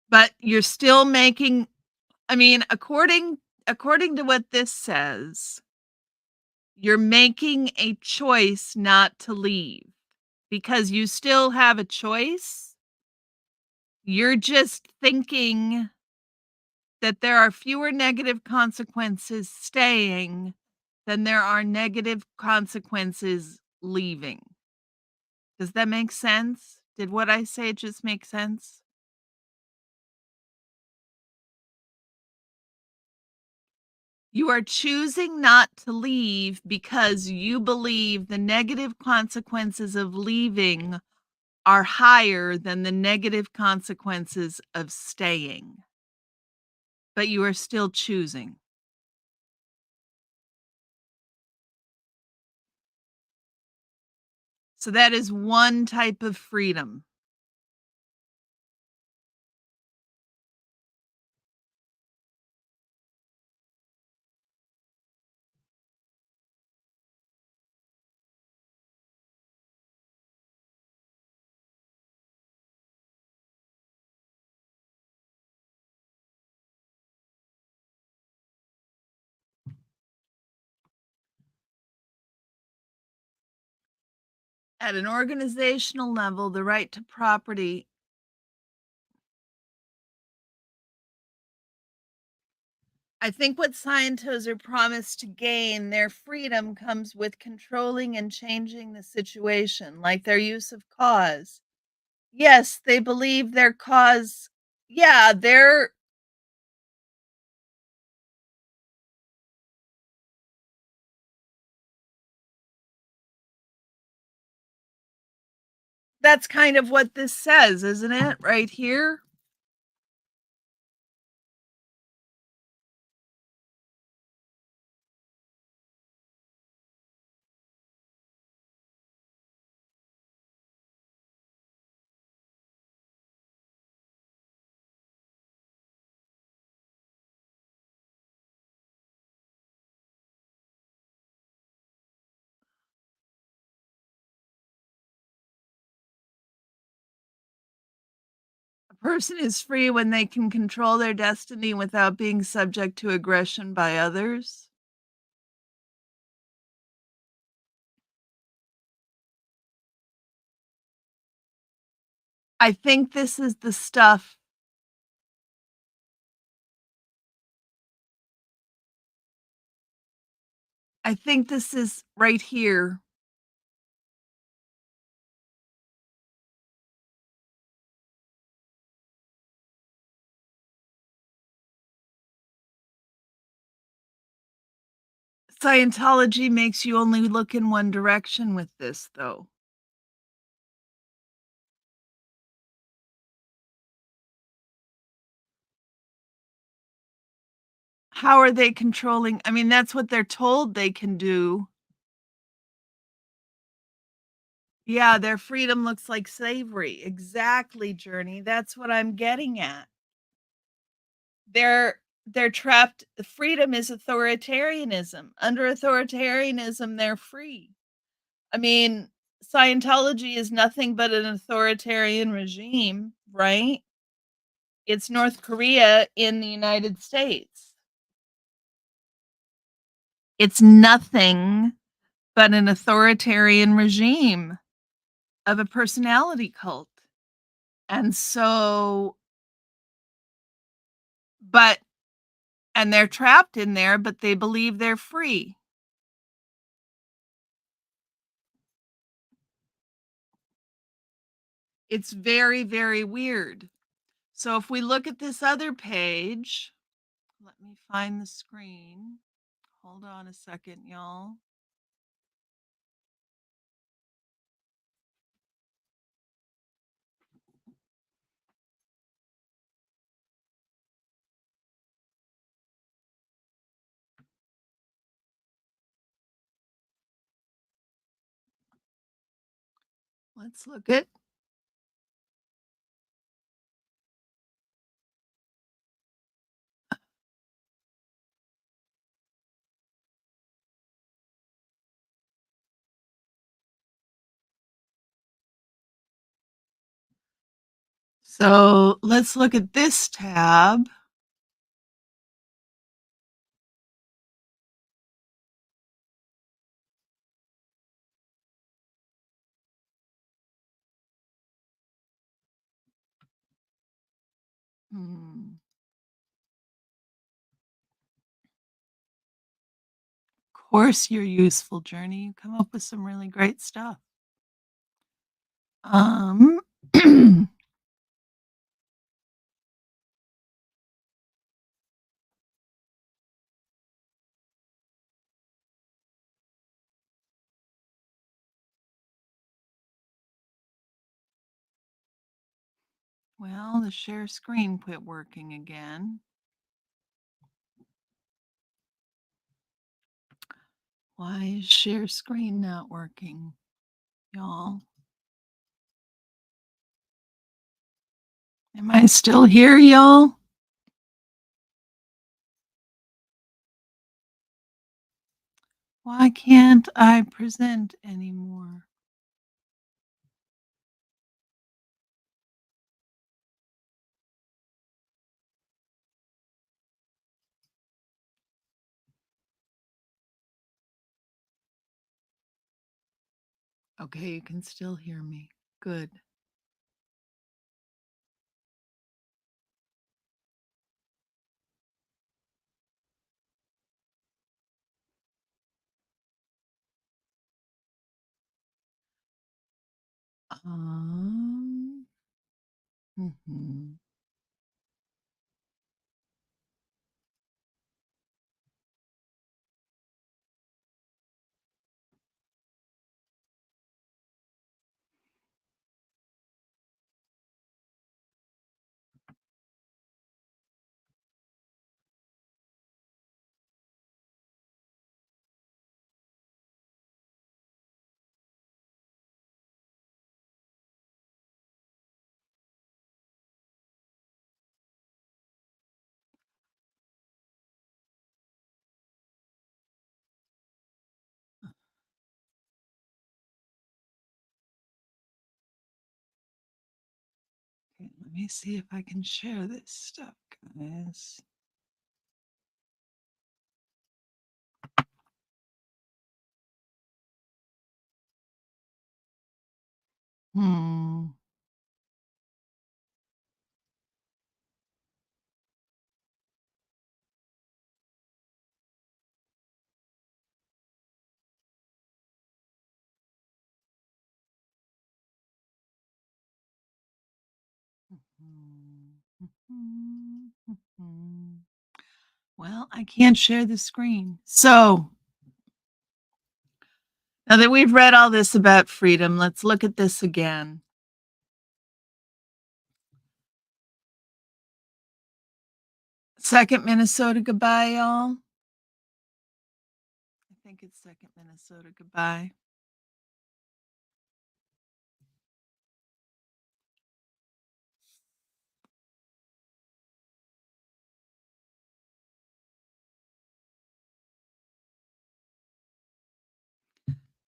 But you're still making I mean, according to what this says, you're making a choice not to leave because you still have a choice. You're just thinking that there are fewer negative consequences staying than there are negative consequences leaving. Does that make sense? Did what I say just make sense? You are choosing not to leave because you believe the negative consequences of leaving are higher than the negative consequences of staying, but you are still choosing. So that is one type of freedom. At an organizational level, the right to property, I think what scientists are promised to gain, their freedom comes with controlling and changing the situation, like their use of cause. Yes, they believe their cause, yeah, that's kind of what this says, isn't it? Right here? A person is free when they can control their destiny without being subject to aggression by others. I think this is the stuff I think this is right here. Scientology makes you only look in one direction with this, though. How are they controlling I mean, that's what they're told they can do. Yeah, their freedom looks like slavery. Exactly, Journey, that's what I'm getting at. They're trapped freedom is authoritarianism. Under authoritarianism, they're free. I mean, Scientology is nothing but an authoritarian regime, right? It's North Korea in the United States. It's nothing but an authoritarian regime of a personality cult. And so but and they're trapped in there, but they believe they're free. It's very, very weird. So if we look at this other page, let me find the screen. Hold on a second, y'all. Let's look at so let's look at this tab. Hmm. Of course, you're useful, Journey. You come up with some really great stuff. Um, well, the share screen quit working again. Why is share screen not working, y'all? Am I still here, y'all? Why can't I present anymore? Okay, you can still hear me. Good. Um, mhm. Okay, let me see if I can share this stuff, guys. Hmm. Mhm. Well, I can't share the screen. So Now that we've read all this about freedom, let's look at this again. Second Minnesota goodbye, y'all. I think it's second Minnesota goodbye.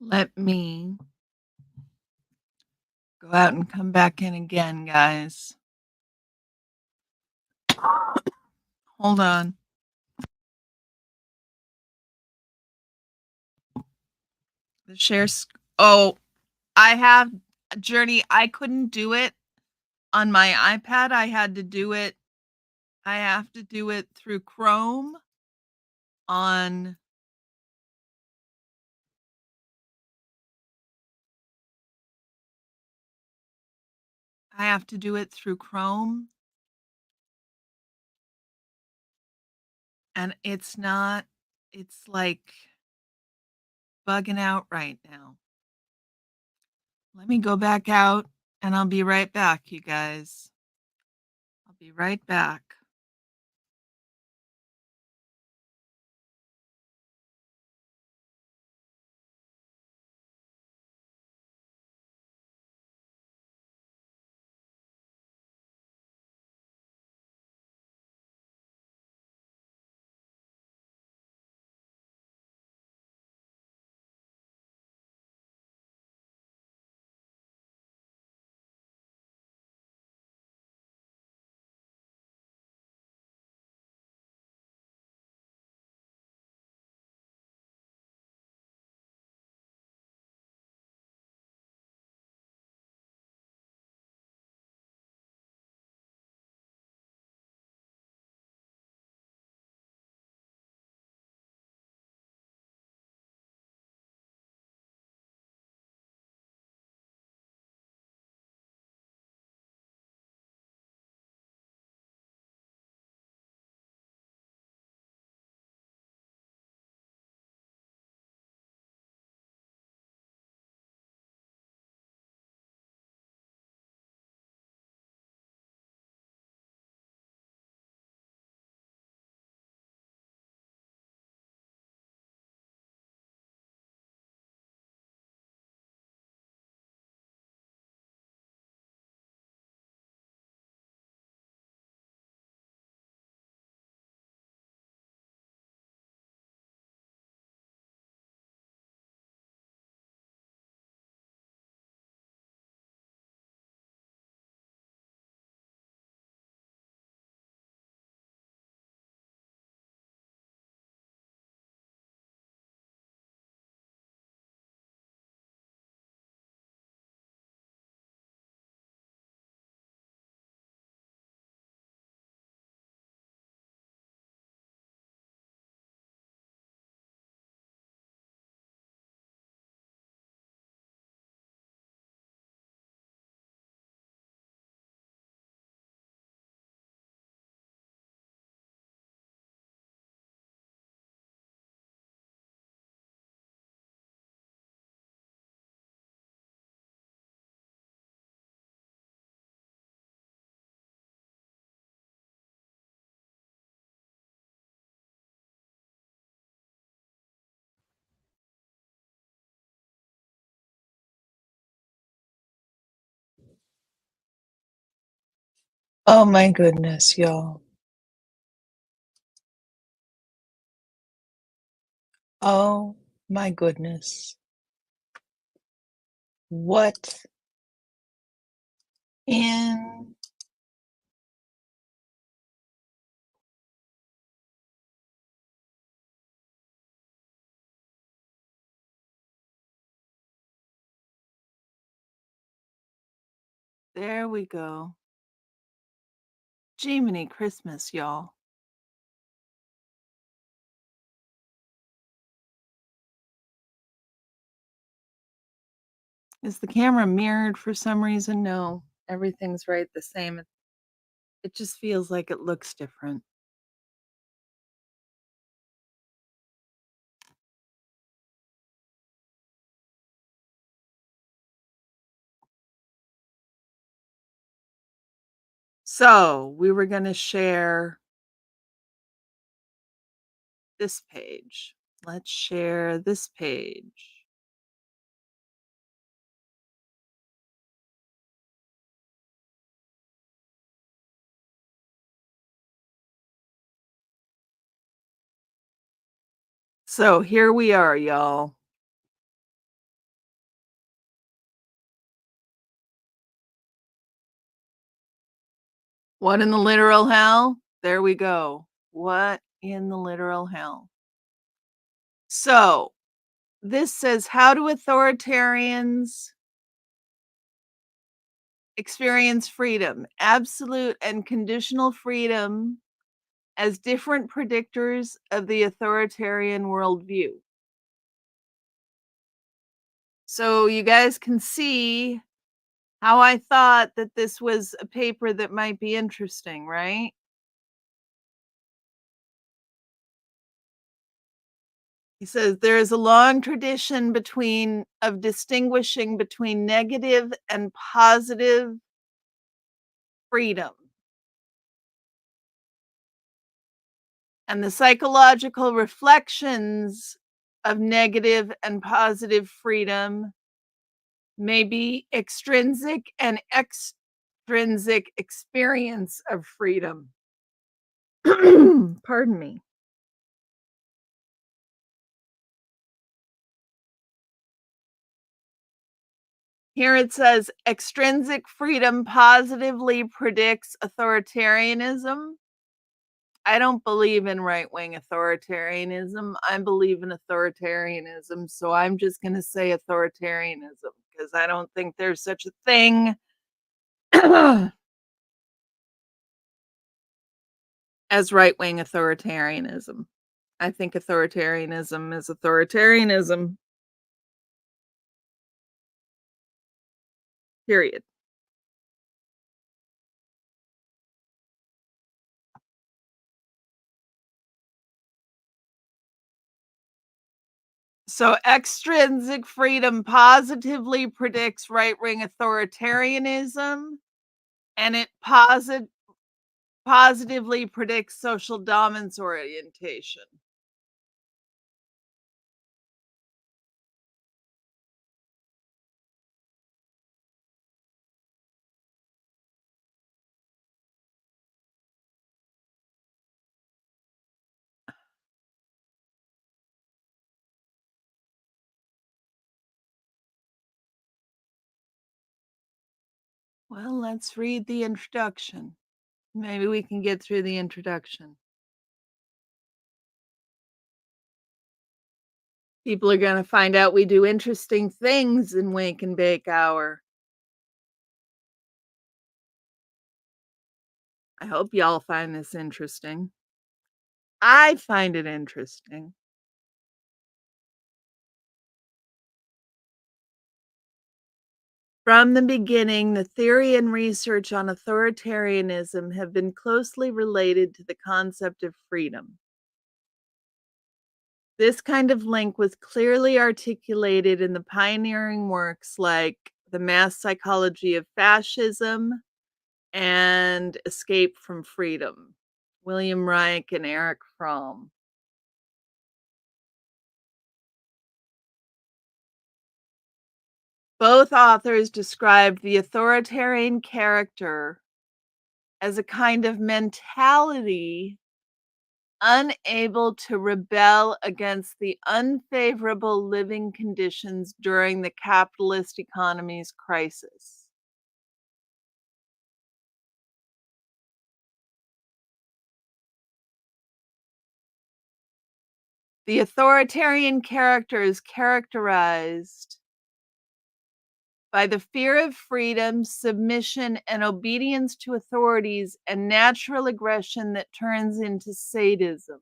Let me go out and come back in again, guys. Hold on. The shares. Oh, I have Journey. I couldn't do it on my iPad. I had to do it. I have to do it through Chrome on. I have to do it through Chrome, and it's not. It's like bugging out right now. Let me go back out, and I'll be right back, you guys. I'll be right back. Oh my goodness, y'all. Oh my goodness. What in There we go. Jiminy Christmas, y'all. Is the camera mirrored for some reason? No, everything's right the same. It just feels like it looks different. So, we were gonna share this page. Let's share this page. So, here we are, y'all. What in the literal hell? There we go. What in the literal hell? So, this says, how do authoritarians experience freedom? Absolute and conditional freedom as different predictors of the authoritarian worldview. So, you guys can see how I thought that this was a paper that might be interesting, right? He says there is a long tradition of distinguishing between negative and positive freedom. And the psychological reflections of negative and positive freedom may be extrinsic and extrinsic experience of freedom. Pardon me. Here it says extrinsic freedom positively predicts authoritarianism. I don't believe in right wing authoritarianism. I believe in authoritarianism. So I'm just going to say authoritarianism because I don't think there's such a thing as right wing authoritarianism. I think authoritarianism is authoritarianism, period. So extrinsic freedom positively predicts right wing authoritarianism and it positively predicts social dominance orientation. Well, let's read the introduction. Maybe we can get through the introduction. People are going to find out we do interesting things in Wake and Bake Hour. I hope y'all find this interesting. I find it interesting. From the beginning, the theory and research on authoritarianism have been closely related to the concept of freedom. This kind of link was clearly articulated in the pioneering works like The Mass Psychology of Fascism and Escape from Freedom, William Reich and Eric Fromm. Both authors described the authoritarian character as a kind of mentality unable to rebel against the unfavorable living conditions during the capitalist economy's crisis. The authoritarian character is characterized by the fear of freedom, submission, and obedience to authorities, and natural aggression that turns into sadism.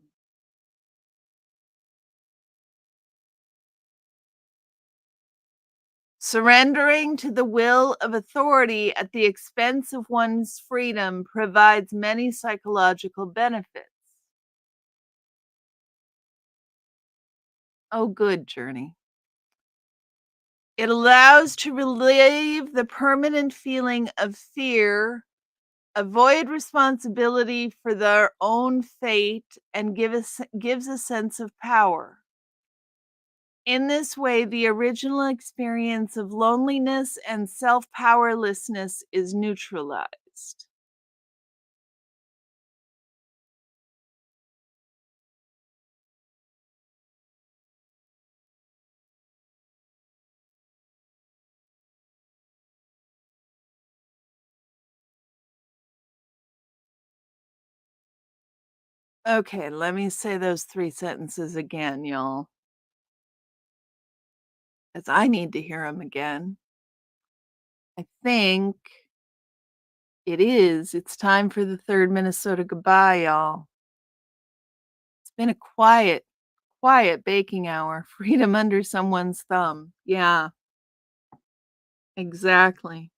Surrendering to the will of authority at the expense of one's freedom provides many psychological benefits. Oh, good, Journey. It allows to relieve the permanent feeling of fear avoid responsibility for their own fate and gives a sense of power. In this way, the original experience of loneliness and self powerlessness is neutralized. Okay, let me say those 3 sentences again, y'all, as I need to hear them again. I think it's time for the 3rd Minnesota goodbye, y'all. It's been a quiet baking hour, freedom under someone's thumb. Yeah, exactly.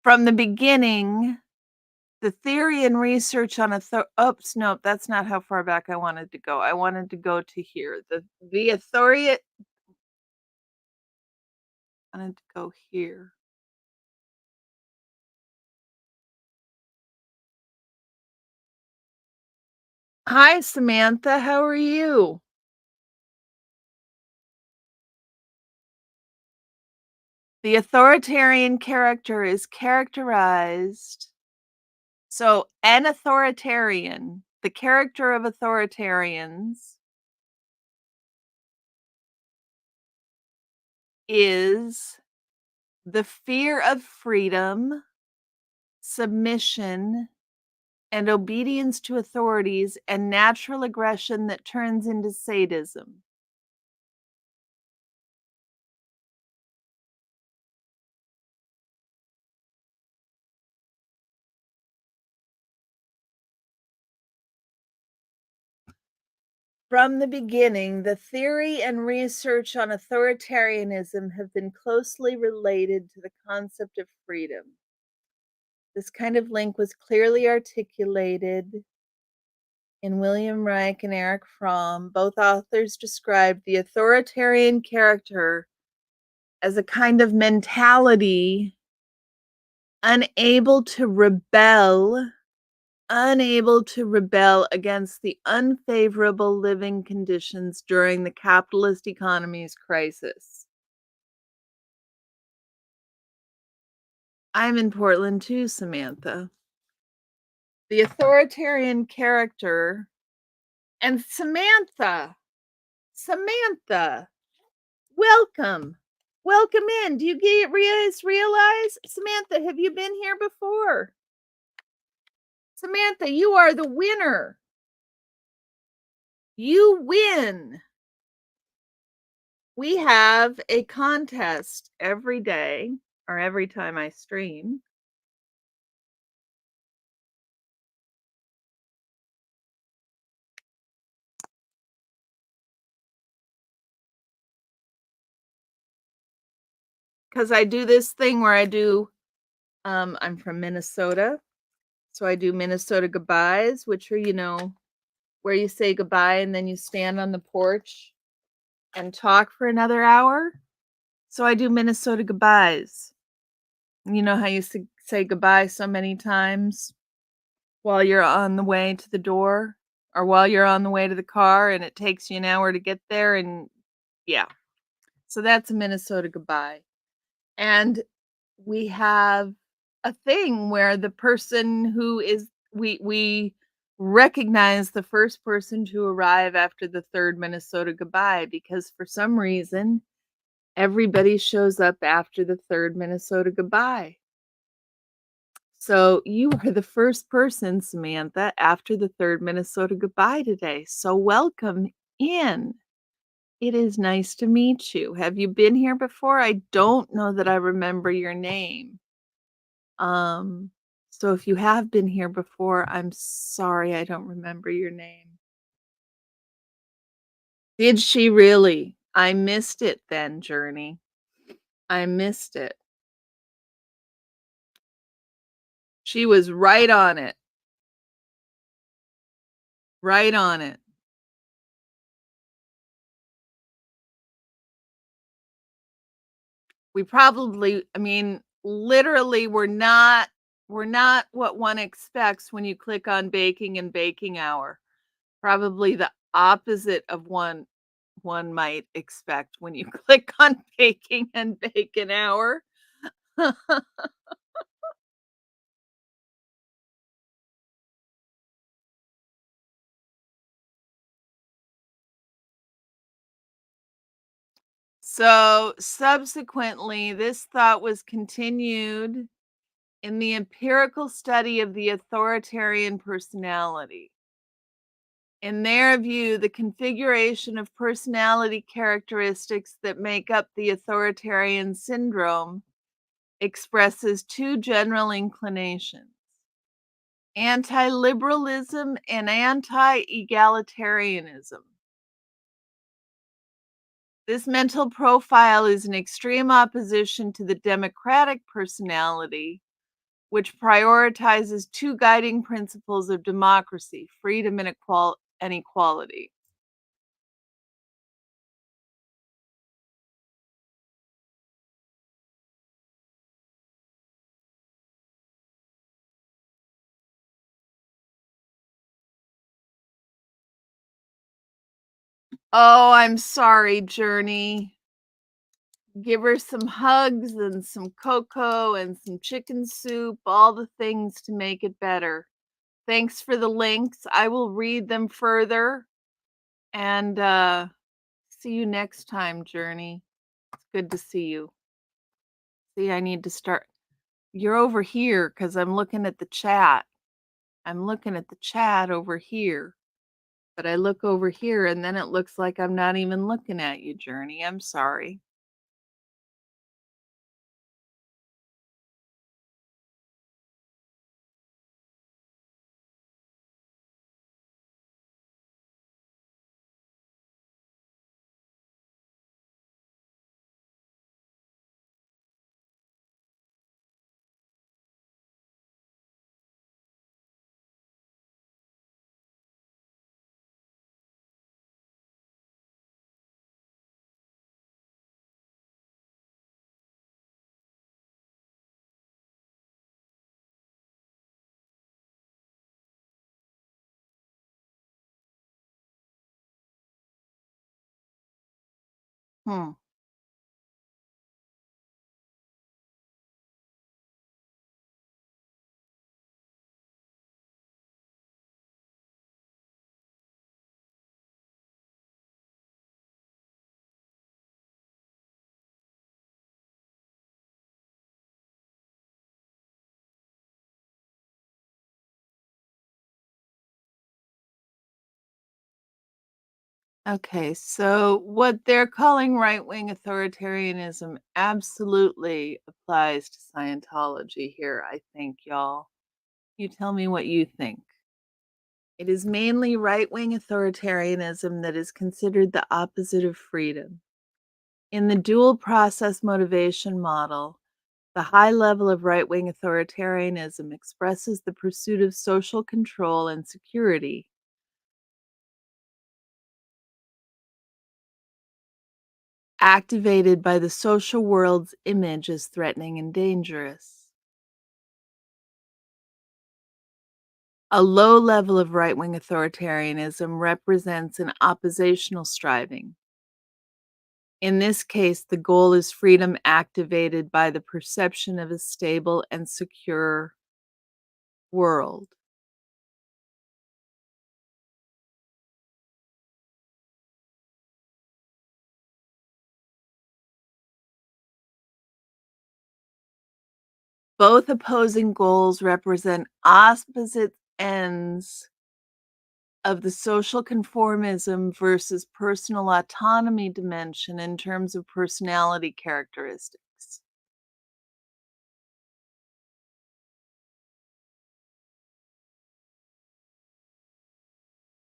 From the beginning, the theory and research on oops, nope, that's not how far back I wanted to go. I wanted to go to here. The authority I wanted to go here. Hi, Samantha. How are you? The authoritarian character is characterized. So, an authoritarian, the character of authoritarians is the fear of freedom, submission, and obedience to authorities, and natural aggression that turns into sadism. From the beginning, the theory and research on authoritarianism have been closely related to the concept of freedom. This kind of link was clearly articulated in William Reich and Erich Fromm. Both authors described the authoritarian character as a kind of mentality unable to rebel unable to rebel against the unfavorable living conditions during the capitalist economy's crisis. I'm in Portland too, Samantha. The authoritarian character and Samantha, welcome. Welcome in. Do you realize, Samantha, have you been here before? Samantha, you are the winner. You win. We have a contest every day or every time I stream. Because I do this thing where I'm from Minnesota. So I do Minnesota goodbyes, which are, where you say goodbye and then you stand on the porch and talk for another hour. So I do Minnesota goodbyes. You know how you say goodbye so many times while you're on the way to the door or while you're on the way to the car and it takes you an hour to get there and yeah. So that's a Minnesota goodbye. And we have a thing where the person who is we recognize the first person to arrive after the 3rd Minnesota goodbye because for some reason everybody shows up after the 3rd Minnesota goodbye. So you are the first person, Samantha, after the 3rd Minnesota goodbye today. So welcome in. It is nice to meet you. Have you been here before? I don't know that I remember your name. Um, so if you have been here before, I'm sorry I don't remember your name. Did she really? I missed it then, Journey. I missed it. She was right on it. Right on it. We probably, I mean, literally we're not what one expects when you click on baking and baking hour. Probably the opposite of one might expect when you click on baking and bacon hour. So, subsequently, this thought was continued in the empirical study of the authoritarian personality. In their view, the configuration of personality characteristics that make up the authoritarian syndrome expresses two general inclinations: anti liberalism and anti egalitarianism. This mental profile is in extreme opposition to the democratic personality, which prioritizes two guiding principles of democracy: freedom and equality. Oh, I'm sorry, Journey. Give her some hugs and some cocoa and some chicken soup, all the things to make it better. Thanks for the links. I will read them further and see you next time, Journey. It's good to see you. See, I need to start. You're over here because I'm looking at the chat. I'm looking at the chat over here. But I look over here and then it looks like I'm not even looking at you, Journey. I'm sorry. Hmm. Okay, so what they're calling right wing authoritarianism absolutely applies to Scientology here, I think, y'all. You tell me what you think. It is mainly right wing authoritarianism that is considered the opposite of freedom. In the dual process motivation model, the high level of right wing authoritarianism expresses the pursuit of social control and security, activated by the social world's image as threatening and dangerous. A low level of right wing authoritarianism represents an oppositional striving. In this case, the goal is freedom activated by the perception of a stable and secure world. Both opposing goals represent opposite ends of the social conformism versus personal autonomy dimension in terms of personality characteristics.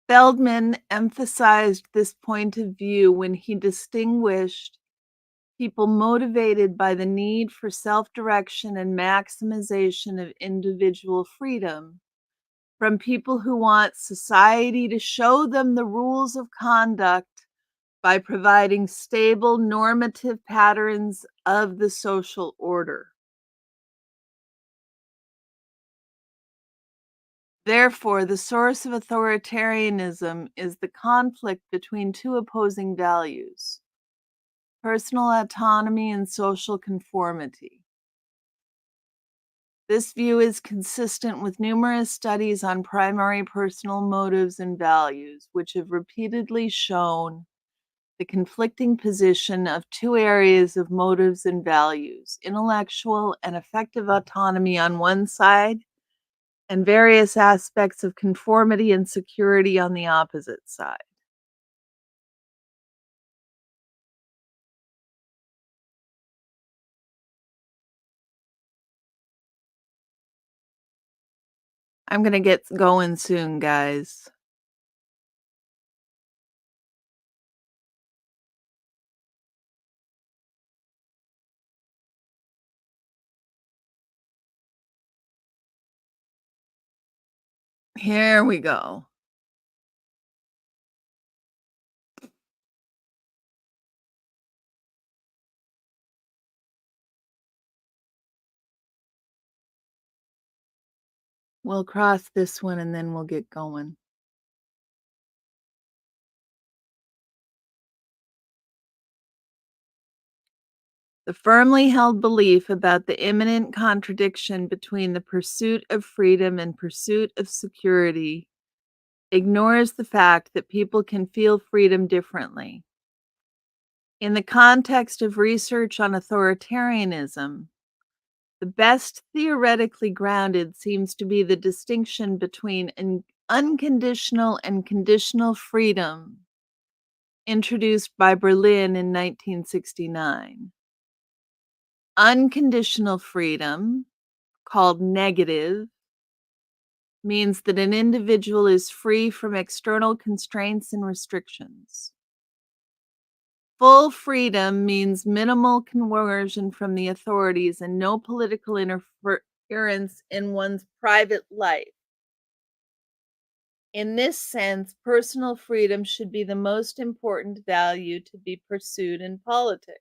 Feldman emphasized this point of view when he distinguished people motivated by the need for self direction and maximization of individual freedom from people who want society to show them the rules of conduct by providing stable normative patterns of the social order. Therefore, the source of authoritarianism is the conflict between two opposing values: personal autonomy and social conformity. This view is consistent with numerous studies on primary personal motives and values, which have repeatedly shown the conflicting position of two areas of motives and values: intellectual and affective autonomy on one side, and various aspects of conformity and security on the opposite side. I'm going to get going soon, guys. Here we go. We'll cross this one and then we'll get going. The firmly held belief about the imminent contradiction between the pursuit of freedom and pursuit of security ignores the fact that people can feel freedom differently. In the context of research on authoritarianism, the best theoretically grounded seems to be the distinction between an unconditional and conditional freedom introduced by Berlin in 1969. Unconditional freedom, called negative, means that an individual is free from external constraints and restrictions. Full freedom means minimal coercion from the authorities and no political interference in one's private life. In this sense, personal freedom should be the most important value to be pursued in politics.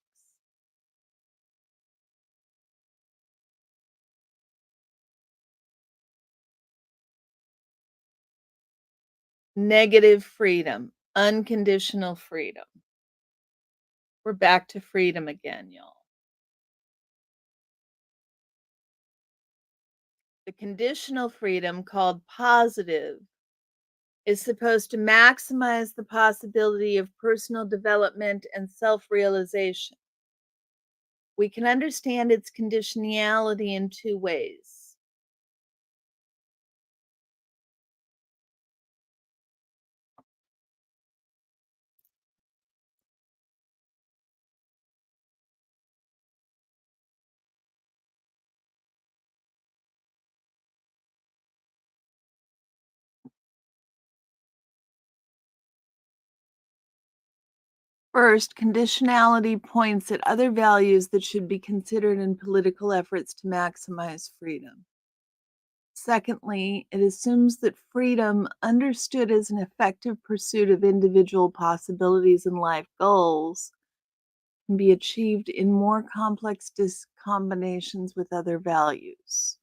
Negative freedom, unconditional freedom. We're back to freedom again, y'all. The conditional freedom, called positive, is supposed to maximize the possibility of personal development and self realization. We can understand its conditionality in two ways. First, conditionality points at other values that should be considered in political efforts to maximize freedom. Secondly, it assumes that freedom, understood as an effective pursuit of individual possibilities and life goals, can be achieved in more complex combinations with other values.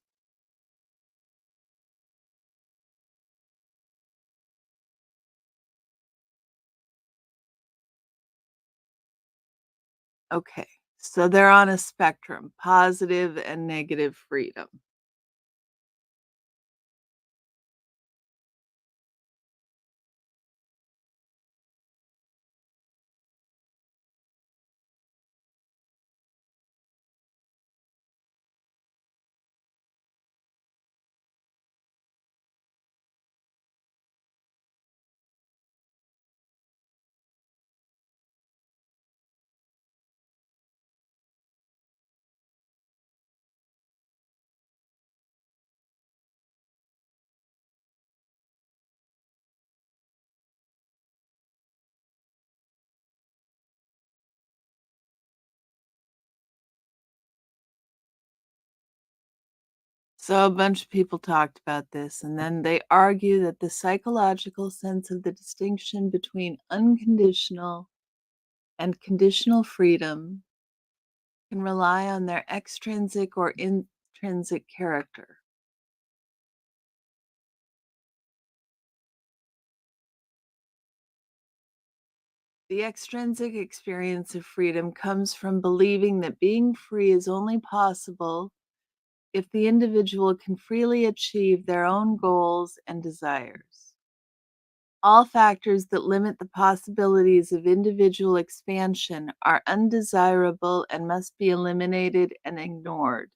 Okay, so they're on a spectrum, positive and negative freedom. So a bunch of people talked about this, and then they argue that the psychological sense of the distinction between unconditional and conditional freedom can rely on their extrinsic or intrinsic character. The extrinsic experience of freedom comes from believing that being free is only possible if the individual can freely achieve their own goals and desires. All factors that limit the possibilities of individual expansion are undesirable and must be eliminated and ignored.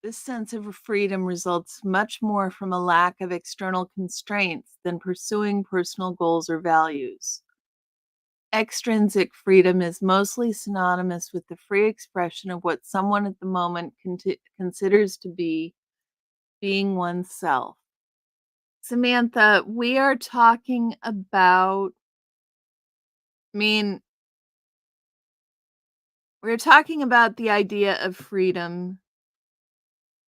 This sense of freedom results much more from a lack of external constraints than pursuing personal goals or values. Extrinsic freedom is mostly synonymous with the free expression of what someone at the moment considers to be being oneself. Samantha, we are talking about, I mean, we're talking about the idea of freedom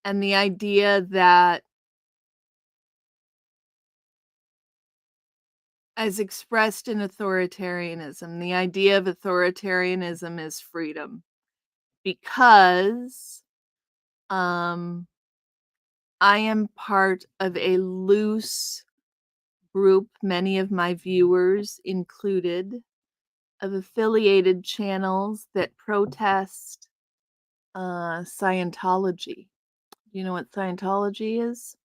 and the idea that, as expressed in authoritarianism, the idea of authoritarianism is freedom because um, I am part of a loose group, many of my viewers included, of affiliated channels that protest Scientology. Do you know what Scientology is?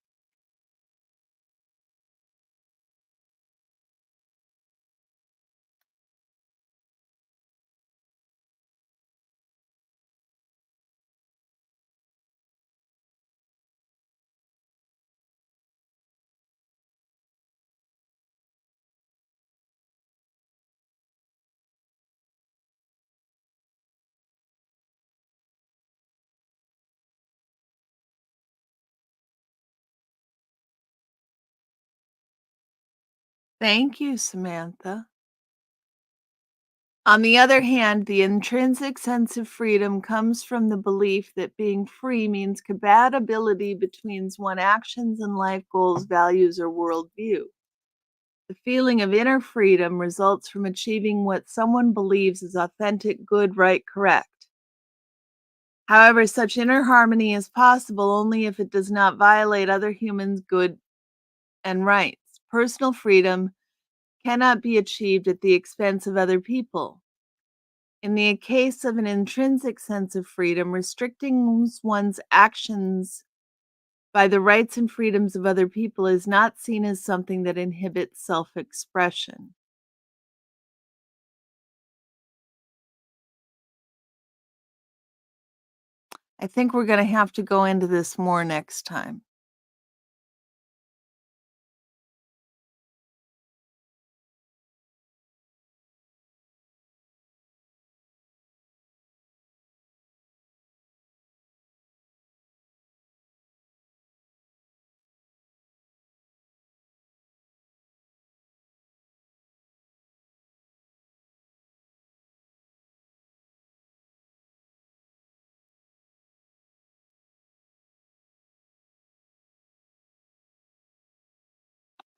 Thank you, Samantha. On the other hand, the intrinsic sense of freedom comes from the belief that being free means compatibility between one's actions and life goals, values, or worldview. The feeling of inner freedom results from achieving what someone believes is authentic, good, right, correct. However, such inner harmony is possible only if it does not violate other humans' good and rights. Personal freedom cannot be achieved at the expense of other people. In the case of an intrinsic sense of freedom, restricting one's actions by the rights and freedoms of other people is not seen as something that inhibits self expression. I think we're going to have to go into this more next time.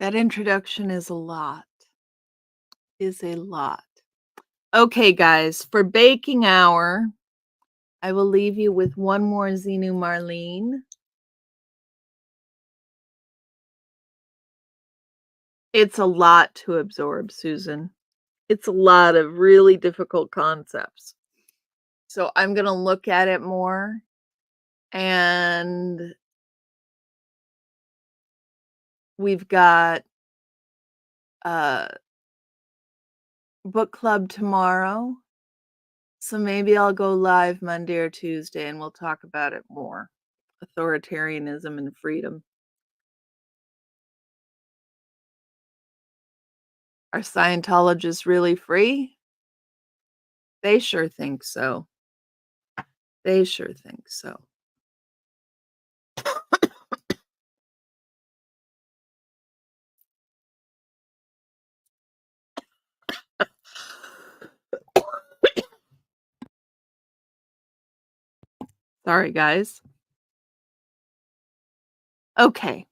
That introduction is a lot. Is a lot. Okay, guys, for baking hour, I will leave you with one more Xenu Marlene. It's a lot to absorb, Susan. It's a lot of really difficult concepts. So I'm going to look at it more, and we've got book club tomorrow. So maybe I'll go live Monday or Tuesday and we'll talk about it more. Authoritarianism and freedom. Are Scientologists really free? They sure think so. They sure think so. Sorry, guys. Okay.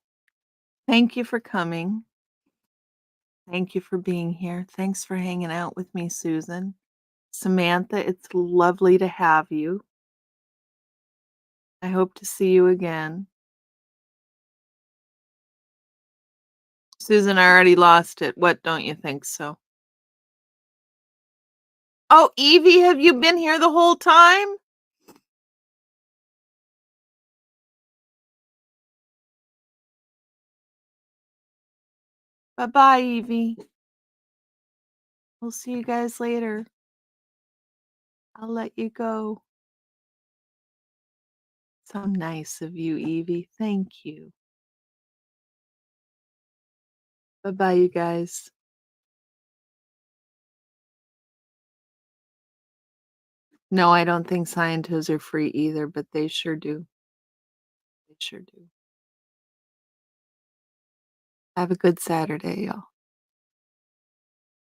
Thank you for coming. Thank you for being here. Thanks for hanging out with me, Susan. Samantha, it's lovely to have you. I hope to see you again. Susan, I already lost it. What, don't you think so? Oh, Evie, have you been here the whole time? Bye-bye, Evie. We'll see you guys later. I'll let you go. So nice of you, Evie. Thank you. Bye-bye, you guys. No, I don't think scientos are free either, but they sure do. They sure do. Have a good Saturday, y'all.